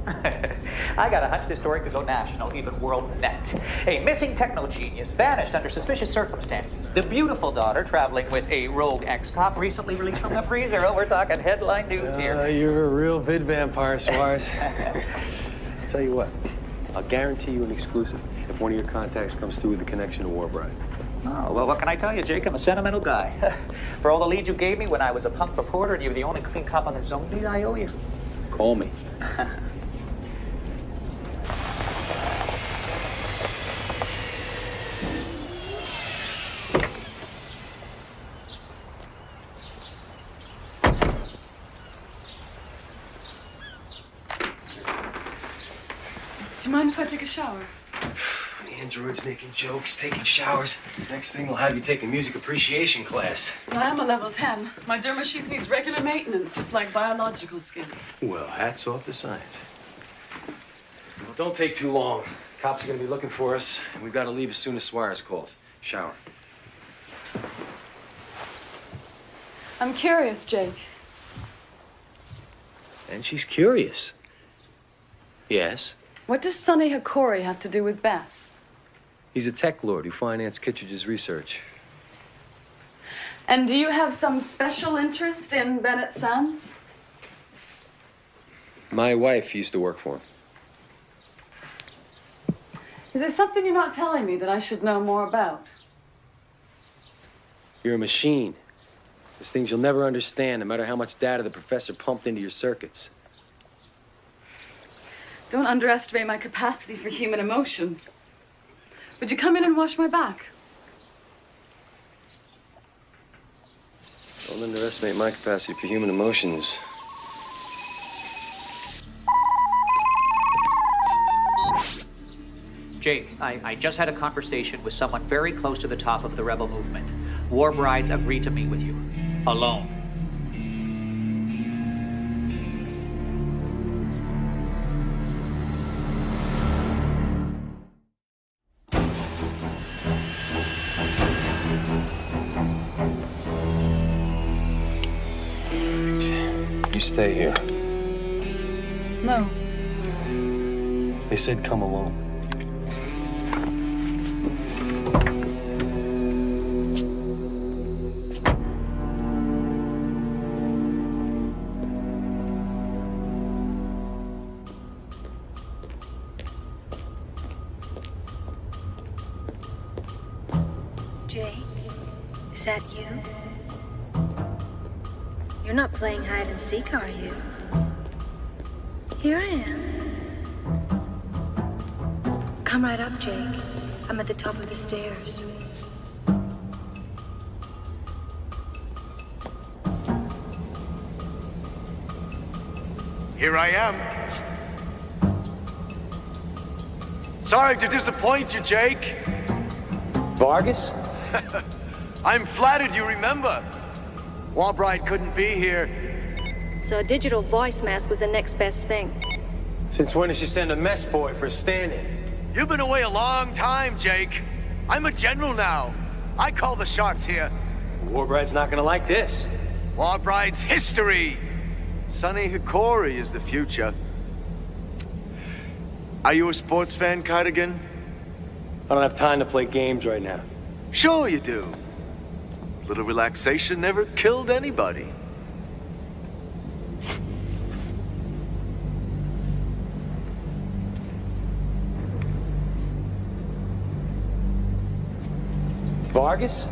I got a hunch this story could go national, even world net. A missing techno-genius vanished under suspicious circumstances. The beautiful daughter traveling with a rogue ex-cop recently released from the freezer. Oh, we're talking headline news here. You're a real vid vampire, Suarez. I'll tell you what, I'll guarantee you an exclusive if one of your contacts comes through with a connection to Warbride. Oh, well, what can I tell you, Jake? I'm a sentimental guy. For all the leads you gave me when I was a punk reporter and you were the only clean cop on the zone beat, I owe you. Call me. Do you mind if I take a shower? Androids making jokes, taking showers. Next thing we'll have you taking music appreciation class. I am a level 10. My derma sheath needs regular maintenance, just like biological skin. Well, hats off to science. Well, don't take too long. Cops are gonna be looking for us, and we've got to leave as soon as Suarez calls. Shower. I'm curious, Jake. And she's curious. Yes? What does Sonny Hokori have to do with Beth? He's a tech lord who financed Kittredge's research. And do you have some special interest in Bennett Sands? My wife used to work for him. Is there something you're not telling me that I should know more about? You're a machine. There's things you'll never understand, no matter how much data the professor pumped into your circuits. Don't underestimate my capacity for human emotion. Would you come in and wash my back? Don't underestimate my capacity for human emotions. Jake, I just had a conversation with someone very close to the top of the rebel movement. Warbrides agreed to meet with you. Alone. You stay here. No. They said come alone. Is that you? You're not playing hide and seek, are you? Here I am. Come right up, Jake. I'm at the top of the stairs. Here I am. Sorry to disappoint you, Jake. Vargas? I'm flattered you remember. Warbride couldn't be here. So a digital voice mask was the next best thing. Since when did she send a mess boy for a stand-in? You've been away a long time, Jake. I'm a general now. I call the shots here. Warbride's not gonna like this. Warbride's history. Sonny Hikori is the future. Are you a sports fan, Cardigan? I don't have time to play games right now. Sure you do. A little relaxation never killed anybody. Vargas?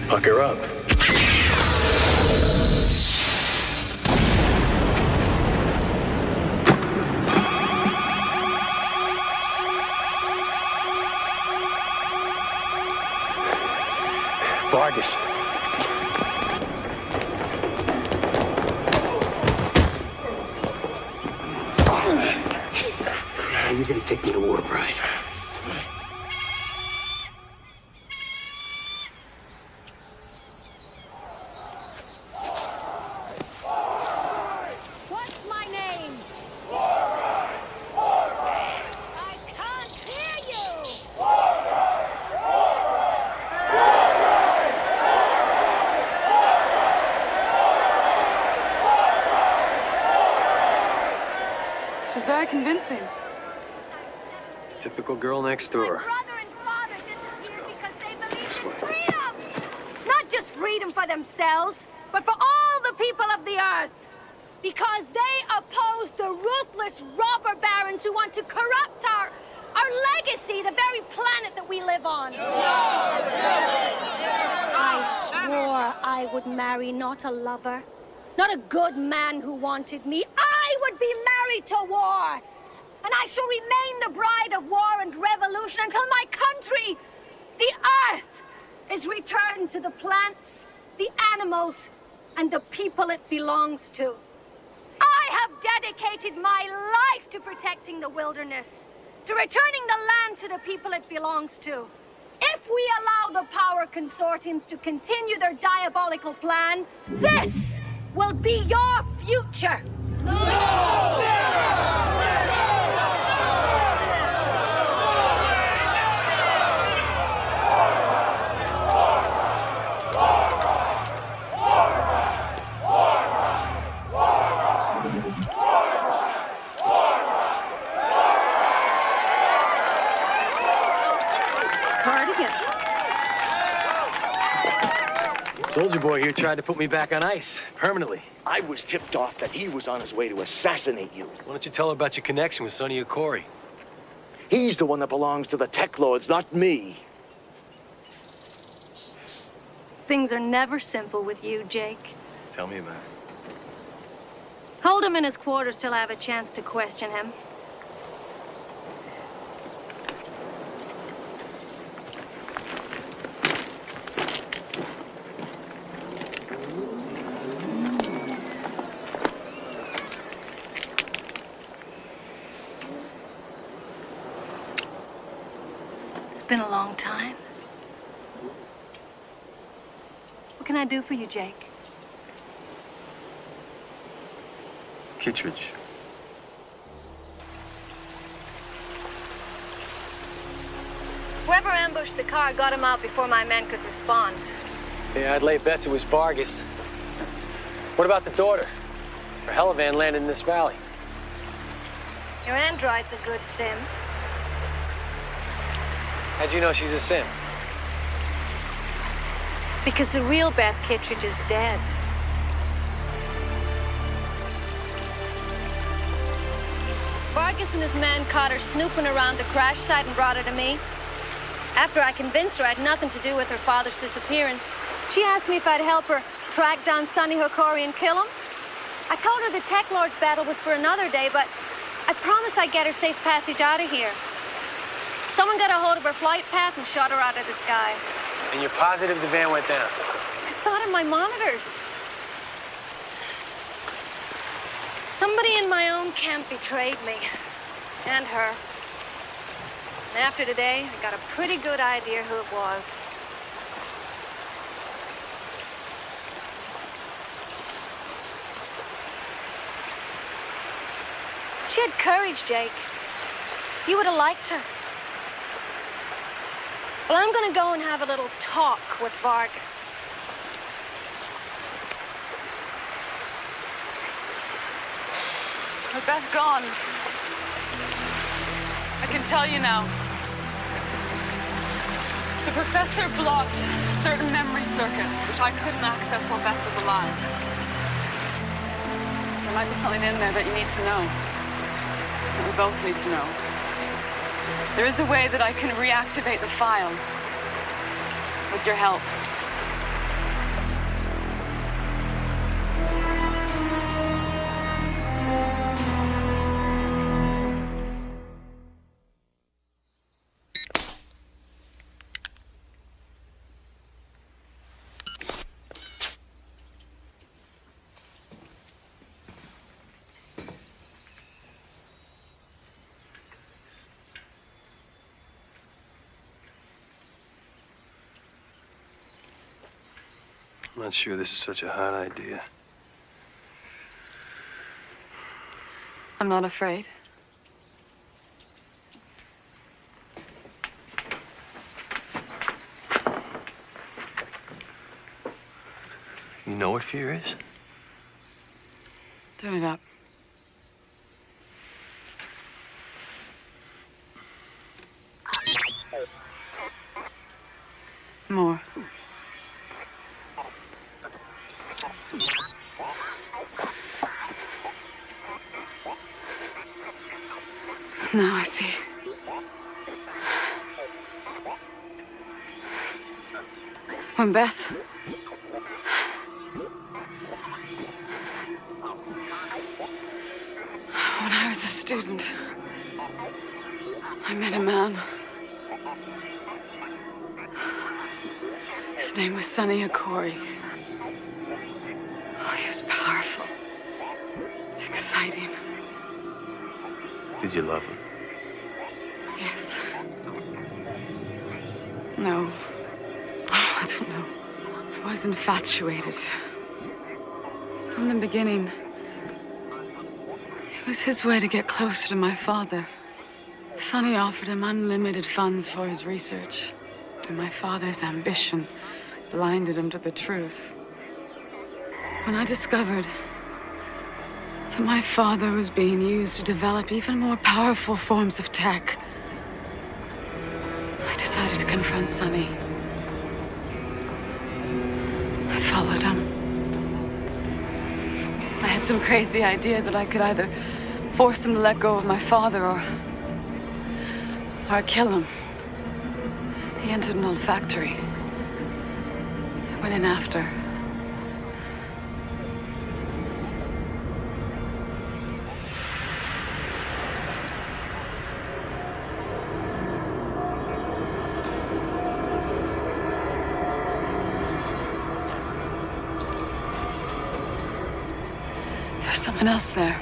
Pucker up. Vargas. You're gonna take me to Warbride. What's my name? I can't hear you! typical girl next door. Brother and father disappeared because they believed in freedom. Not just freedom for themselves, but for all the people of the earth. Because they oppose the ruthless robber barons who want to corrupt our legacy, the very planet that we live on. I swore I would marry not a lover, not a good man who wanted me. I would be married to war. And I shall remain the bride of war and revolution until my country, the earth, is returned to the plants, the animals, and the people it belongs to. I have dedicated my life to protecting the wilderness, to returning the land to the people it belongs to. If we allow the power consortiums to continue their diabolical plan, this will be your future. Soldier boy here tried to put me back on ice, permanently. I was tipped off that he was on his way to assassinate you. Why don't you tell her about your connection with Sonny Okori? He's the one that belongs to the Tech Lords, not me. Things are never simple with you, Jake. Tell me about it. Hold him in his quarters till I have a chance to question him. It's been a long time. What can I do for you, Jake? Kittredge. Whoever ambushed the car got him out before my men could respond. Yeah, I'd lay bets it was Vargas. What about the daughter? Her helivan landed in this valley. Your android's a good sim. How'd you know she's a sim? Because the real Beth Kittredge is dead. Vargas and his men caught her snooping around the crash site and brought her to me. After I convinced her I had nothing to do with her father's disappearance, she asked me if I'd help her track down Sonny Okori and kill him. I told her the Tech Lord's battle was for another day, but I promised I'd get her safe passage out of here. Someone got a hold of her flight path and shot her out of the sky. And you're positive the van went down? I saw it in my monitors. Somebody in my own camp betrayed me. And her. And after today, I got a pretty good idea who it was. She had courage, Jake. You would have liked her. Well, I'm gonna go and have a little talk with Vargas. With Beth gone, I can tell you now. The professor blocked certain memory circuits, which I couldn't access while Beth was alive. There might be something in there that you need to know. That we both need to know. There is a way that I can reactivate the file with your help. I'm not sure this is such a hot idea. I'm not afraid. You know what fear is? Turn it up. More. Now I see. When Beth... When I was a student, I met a man. His name was Sonny Hakori. Oh, he was powerful, exciting. Did you love him? Yes. No. Oh, I don't know. I was infatuated. From the beginning, it was his way to get closer to my father. Sonny offered him unlimited funds for his research, and my father's ambition blinded him to the truth. When I discovered that my father was being used to develop even more powerful forms of tech, I decided to confront Sonny. I followed him. I had some crazy idea that I could either force him to let go of my father or kill him. He entered an old factory. I went in after. There's someone else there.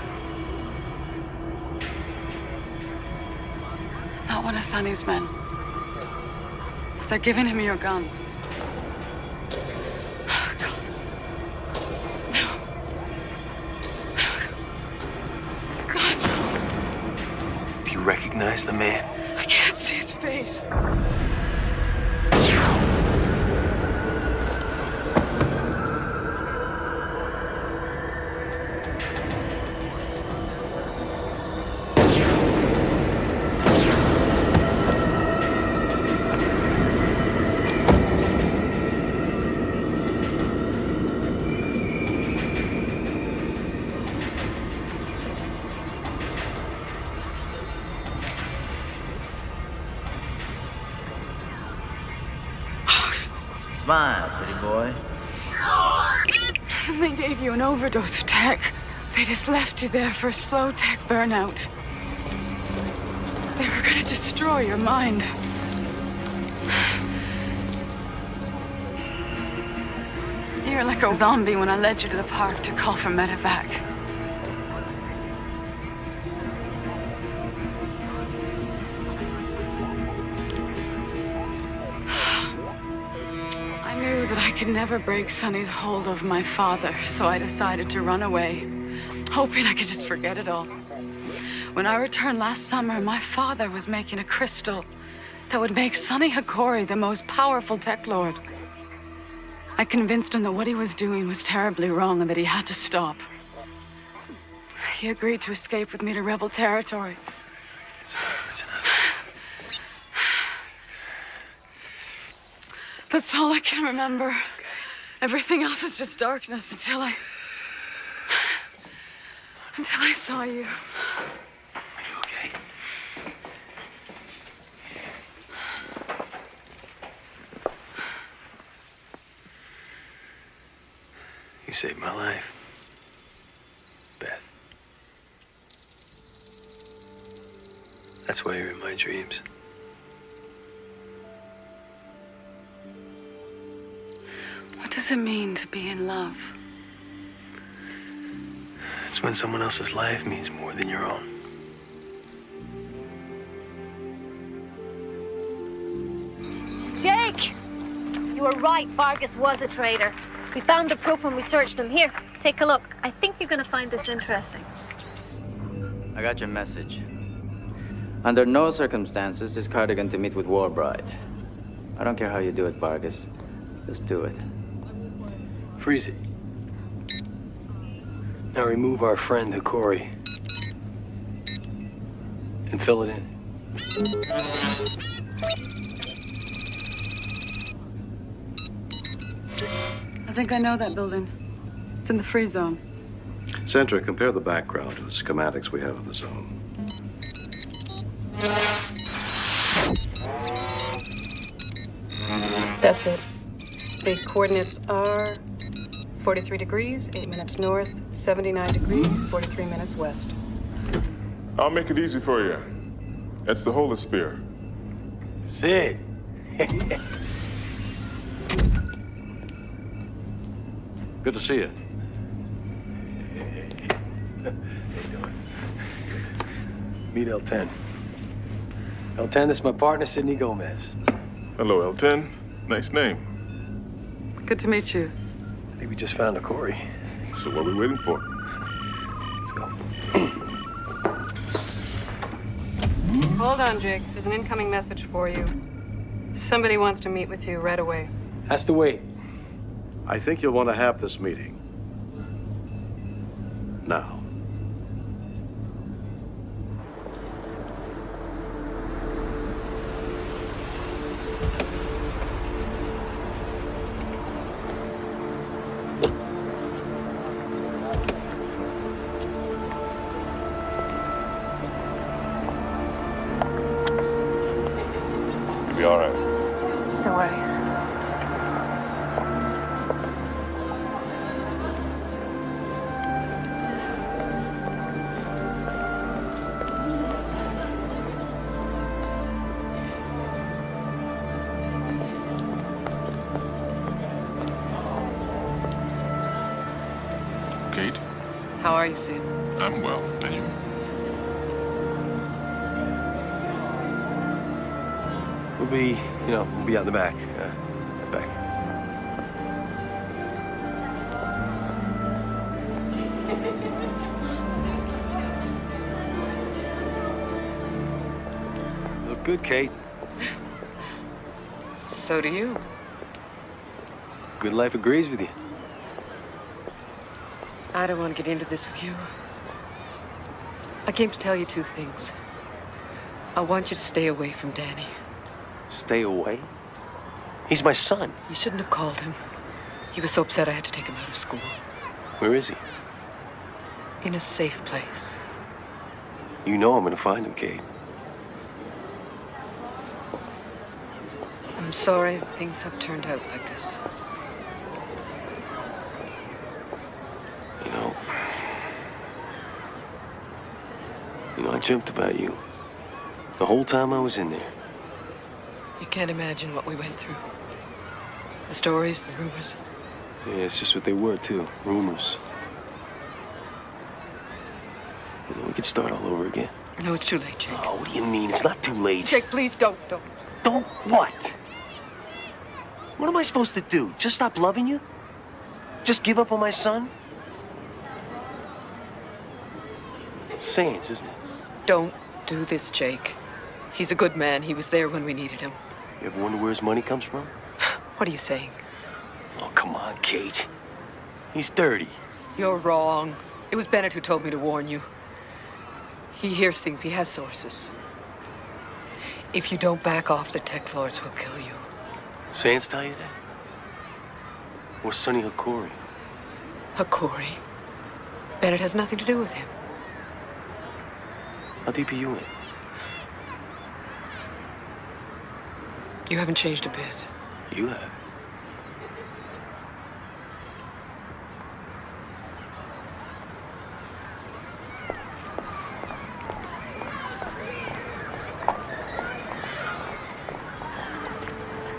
Not one of Sonny's men. They're giving him your gun. Oh, God. No. God. Do you recognize the man? I can't see his face. Smile, pretty boy. And they gave you an overdose of tech. They just left you there for a slow tech burnout. They were gonna destroy your mind. You were like a zombie when I led you to the park to call for medevac. I knew that I could never break Sonny's hold of my father, so I decided to run away, hoping I could just forget it all. When I returned last summer, my father was making a crystal that would make Sonny Hakori the most powerful tech lord. I convinced him that what he was doing was terribly wrong and that he had to stop. He agreed to escape with me to rebel territory. It's enough. That's all I can remember. Everything else is just darkness until I saw you. Are you okay? You saved my life, Beth. That's why you're in my dreams. What does it mean to be in love? It's when someone else's life means more than your own. Jake! You were right, Vargas was a traitor. We found the proof when we searched him. Here, take a look. I think you're gonna find this interesting. I got your message. Under no circumstances is Cardigan to meet with Warbride. I don't care how you do it, Vargas. Just do it. Freeze it. Now remove our friend Hakori and fill it in. I think I know that building. It's in the free zone. Center, compare the background to the schematics we have of the zone. That's it. The coordinates are 43 degrees, 8 minutes north, 79 degrees, 43 minutes west. I'll make it easy for you. That's the holosphere. Sid. Good to see you. Meet L10. L10, this is my partner, Sidney Gomez. Hello, L10. Nice name. Good to meet you. I think we just found a quarry. So what are we waiting for? Let's go. Hold on, Jake. There's an incoming message for you. Somebody wants to meet with you right away. Has to wait. I think you'll want to have this meeting. Now. You'll be all right. No way. Kate, How are you, Sid? I'm well. And you? We'll be out in the back. Back. Look good, Kate. So do you. Good life agrees with you. I don't want to get into this with you. I came to tell you two things. I want you to stay away from Danny. Stay away? He's my son. You shouldn't have called him. He was so upset I had to take him out of school. Where is he? In a safe place. You know I'm gonna find him, Kate. I'm sorry things have turned out like this. You know, I dreamt about you. The whole time I was in there. You can't imagine what we went through. The stories, the rumors. Yeah, it's just what they were, too. Rumors. You know, we could start all over again. No, it's too late, Jake. Oh, what do you mean? It's not too late. Jake, please don't. Don't what? What am I supposed to do? Just stop loving you? Just give up on my son? Sans, isn't it? Don't do this, Jake. He's a good man. He was there when we needed him. You ever wonder where his money comes from? What are you saying? Oh, come on, Kate. He's dirty. You're wrong. It was Bennett who told me to warn you. He hears things. He has sources. If you don't back off, the tech lords will kill you. Sans tell you that? Or Sonny Hakori? Hakori? Bennett has nothing to do with him. How deep are you in? You haven't changed a bit. You have.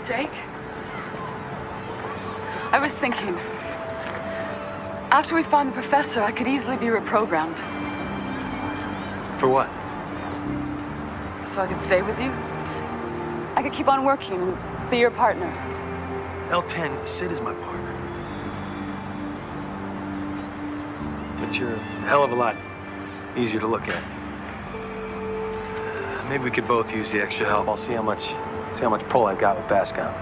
Jake? I was thinking, after we found the professor, I could easily be reprogrammed. For what? So I could stay with you? I could keep on working and be your partner. L10, Sid is my partner. But you're a hell of a lot easier to look at. Maybe we could both use the extra help. I'll see how much pull I've got with Bascom.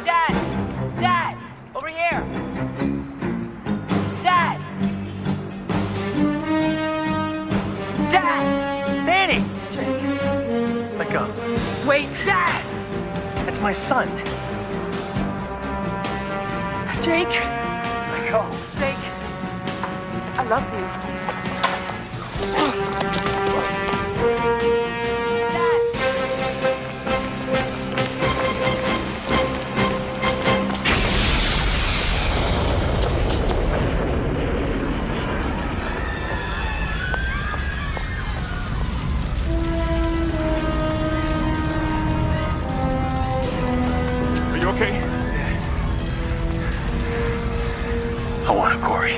Dad! Over here! Dad! my son. Jake! Let go. Jake! I love you. Are you okay? I want it, Corey.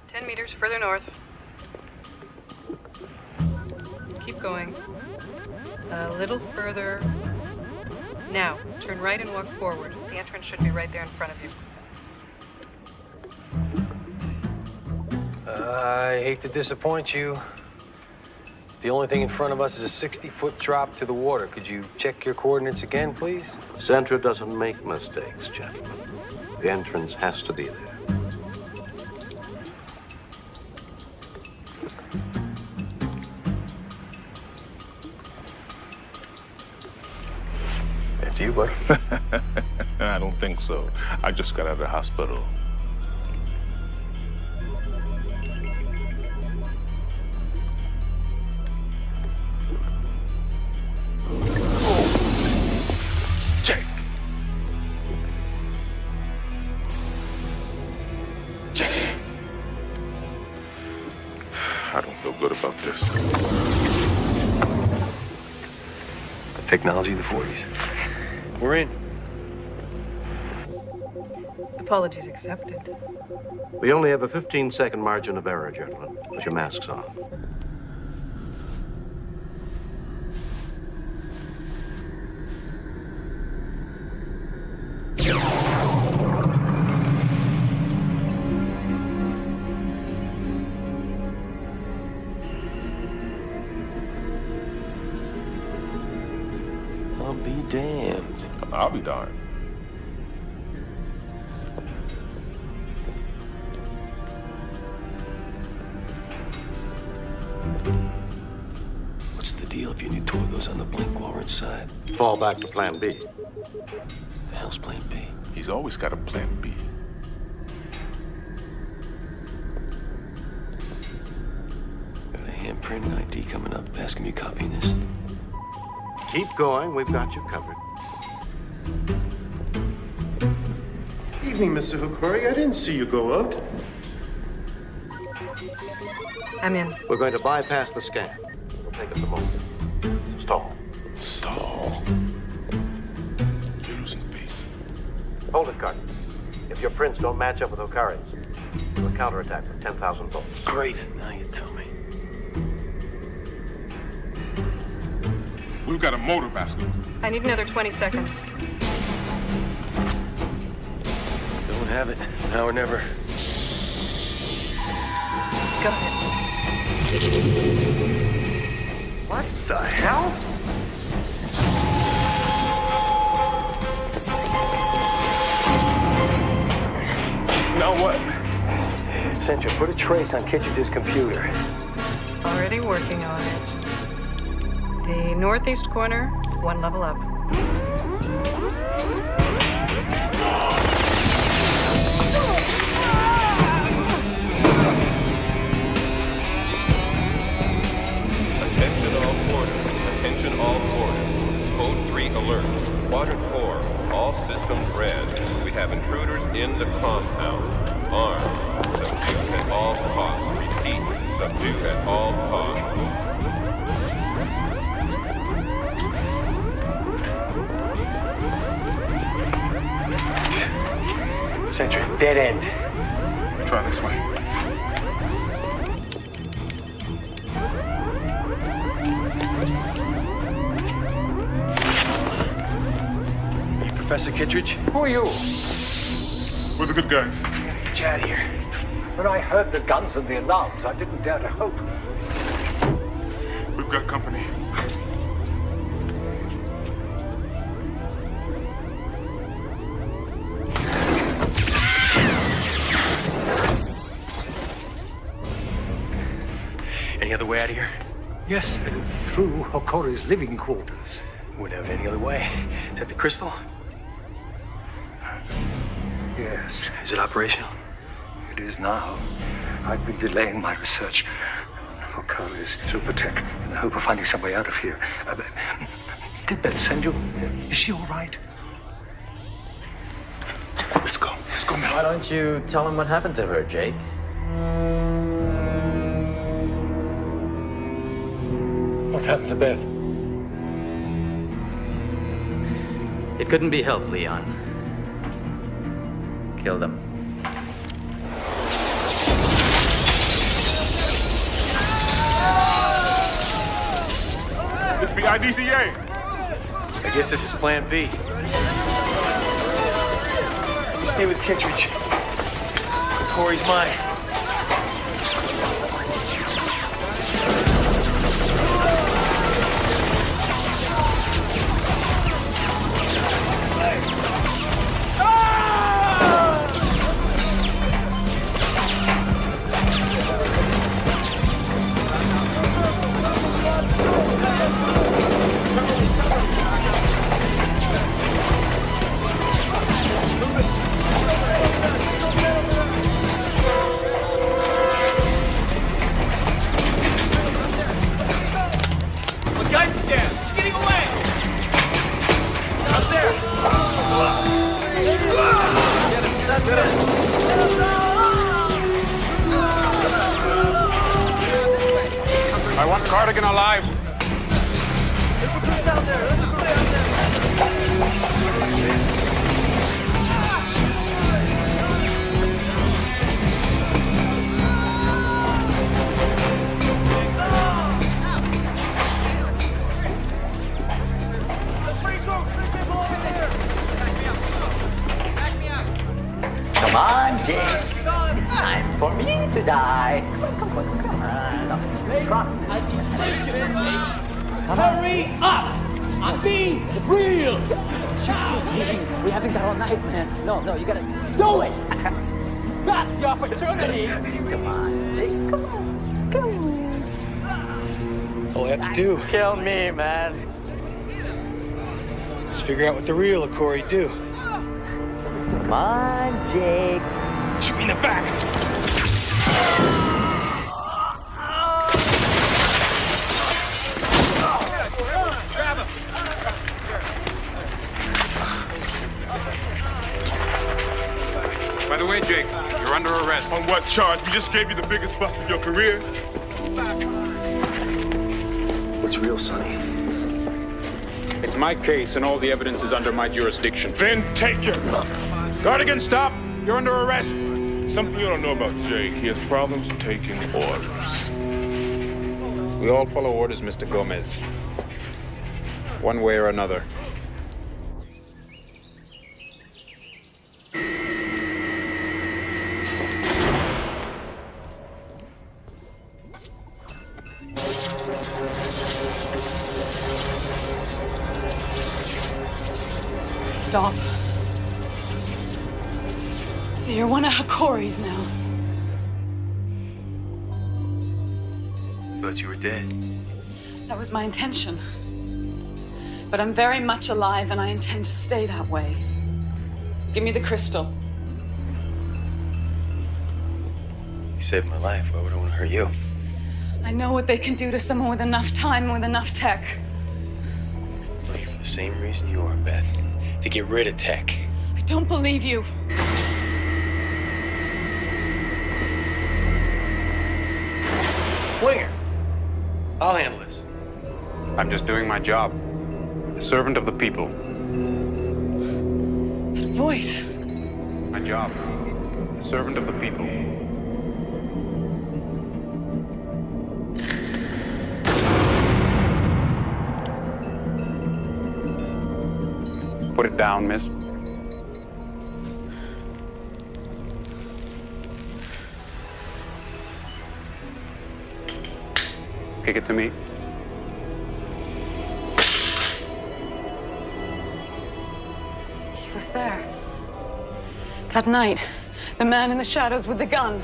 10 meters further north. Keep going. A little further. Now, turn right and walk forward. The entrance should be right there in front of you. I hate to disappoint you. The only thing in front of us is a 60-foot drop to the water. Could you check your coordinates again, please? Center doesn't make mistakes, gentlemen. The entrance has to be there. That's you, bud. I don't think so. I just got out of the hospital. Jake. Jake. I don't feel good about this. Technology of the 40s. We're in. Apologies accepted. We only have a 15-second margin of error, gentlemen. Put your masks on. I'll be damned. I'll be darned. What's the deal if your new toy goes on the blink while we're inside? Fall back to plan B. The hell's plan B? He's always got a plan B. Got a handprint and ID coming up. Asking me copying this. Keep going. We've got you covered. Evening, Mr. Hukuri. I didn't see you go out. I'm in. We're going to bypass the scan. We'll take us a moment. Stall. Stall. You're losing face. Hold it, Carter. If your prints don't match up with Hukari's, we'll counterattack with 10,000 volts. Great. Now you tell me. We've got a motor basket. I need another 20 seconds. Don't have it. Now or never. Got it. What the hell? Now what? Centra, put a trace on Kittredge's computer. Already working on it. The northeast corner, one level up. Attention all quarters. Attention all quarters. Code 3 alert. Quadrant 4. All systems red. We have intruders in the compound. Armed. Subdue at all costs. Repeat. Subdue at all costs. Centra, dead end. Try this way. Professor Kittredge? Who are you? We're the good guys. Get you out of here. When I heard the guns and the alarms, I didn't dare to hope. We've got company. Any other way out of here? Yes, through Hokori's living quarters. Wouldn't have it any other way. Is that the crystal? Yes. Is it operational? It is now. I've been delaying my research on Hokori's super tech in the hope of finding some way out of here. Did Beth send you? Is she all right? Let's go. Let's go, Mel. Why don't you tell him what happened to her, Jake? What happened to Beth? It couldn't be helped, Leon. Killed him. This be IDCA. I guess this is plan B. Stay with Kittredge. Corey's mine. I want Cardigan alive. There's a group down there. There's a group down there. Come on, Jake. It's time for me to die. Come on. A decision, Jake. Hurry up! I'm being real. Jake, we haven't got all night, man. No, you gotta Do it. Got the opportunity. Come on, Jake. Come on. All I have to do Kill me, man. is figure out what the real Hokori do. Come on, Jake. Shoot me in the back. By the way, Jake, you're under arrest. On what charge? We just gave you the biggest bust of your career. What's real, Sonny? It's my case, and all the evidence is under my jurisdiction. Then take it. Cardigan, stop! You're under arrest. Something you don't know about Jake. He has problems taking orders. We all follow orders, Mr. Gomez. One way or another. Stop. So you're one of Hokori's now. Thought you were dead. That was my intention. But I'm very much alive and I intend to stay that way. Give me the crystal. You saved my life. Why would I want to hurt you? I know what they can do to someone with enough time and with enough tech. Well, you're for the same reason you are, Beth. To get rid of tech. I don't believe you. Winger. I'll handle this. I'm just doing my job. A servant of the people. That voice. My job. A servant of the people. Put it down, miss. Kick it to me. He was there. That night, the man in the shadows with the gun.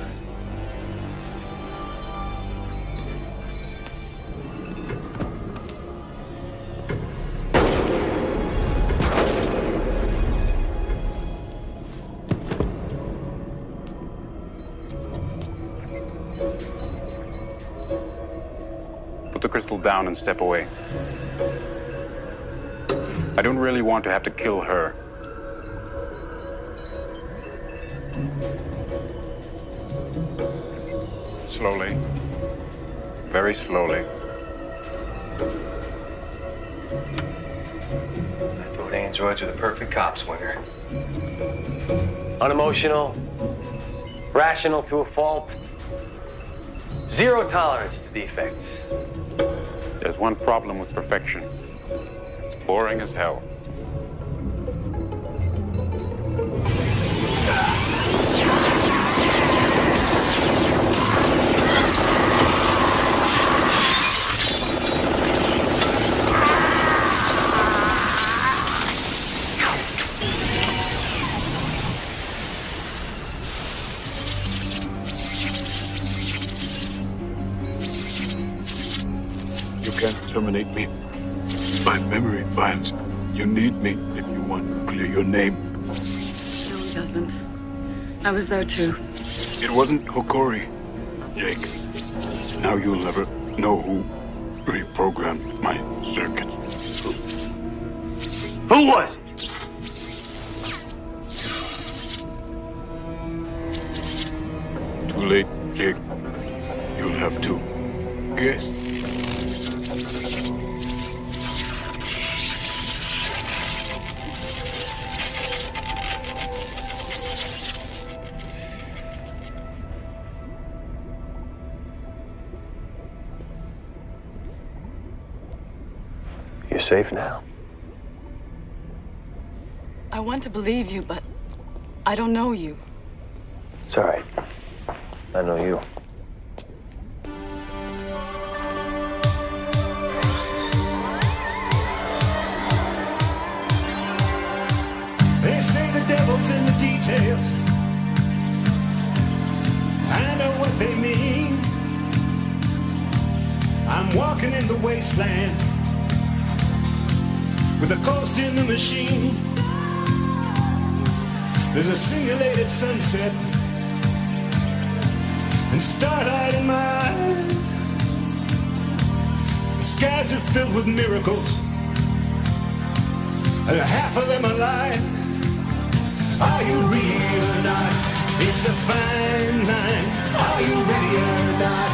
pistol down and step away. I don't really want to have to kill her. Slowly. Very slowly. I thought androids are the perfect cop, Swinger. Unemotional, rational to a fault, zero tolerance to defects. There's one problem with perfection. It's boring as hell. Terminate me. My memory files. You need me if you want to clear your name. No, he doesn't. I was there too. It wasn't Hokori, Jake. Now you'll never know who reprogrammed my circuits. Who was it? Too late, Jake. You'll have to guess. You're safe now. I want to believe you, but I don't know you. It's all right. I know you. They say the devil's in the details. I know what they mean. I'm walking in the wasteland with a ghost in the machine. There's a simulated sunset and starlight in my eyes. The skies are filled with miracles, and half of them are lies. Are you real or not? It's a fine line. Are you ready or not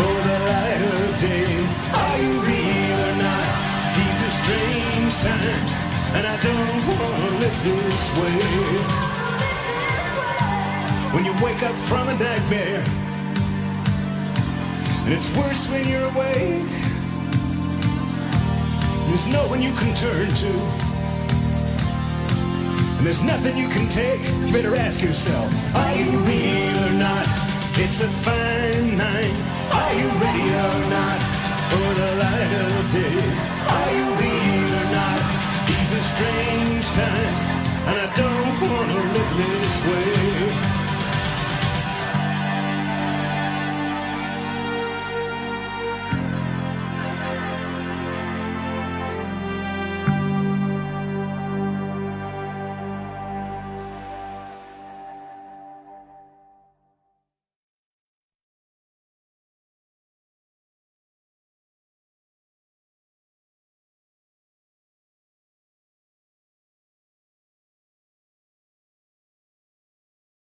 for the light of day? Are you real or not? These are strange times, and I don't want to live this way. When you wake up from a nightmare, and it's worse when you're awake, there's no one you can turn to, and there's nothing you can take. You better ask yourself, are you real or not? It's a fine line. Are you ready or not for the light of day? Are you real or not? These are strange times, and I don't want to live this way.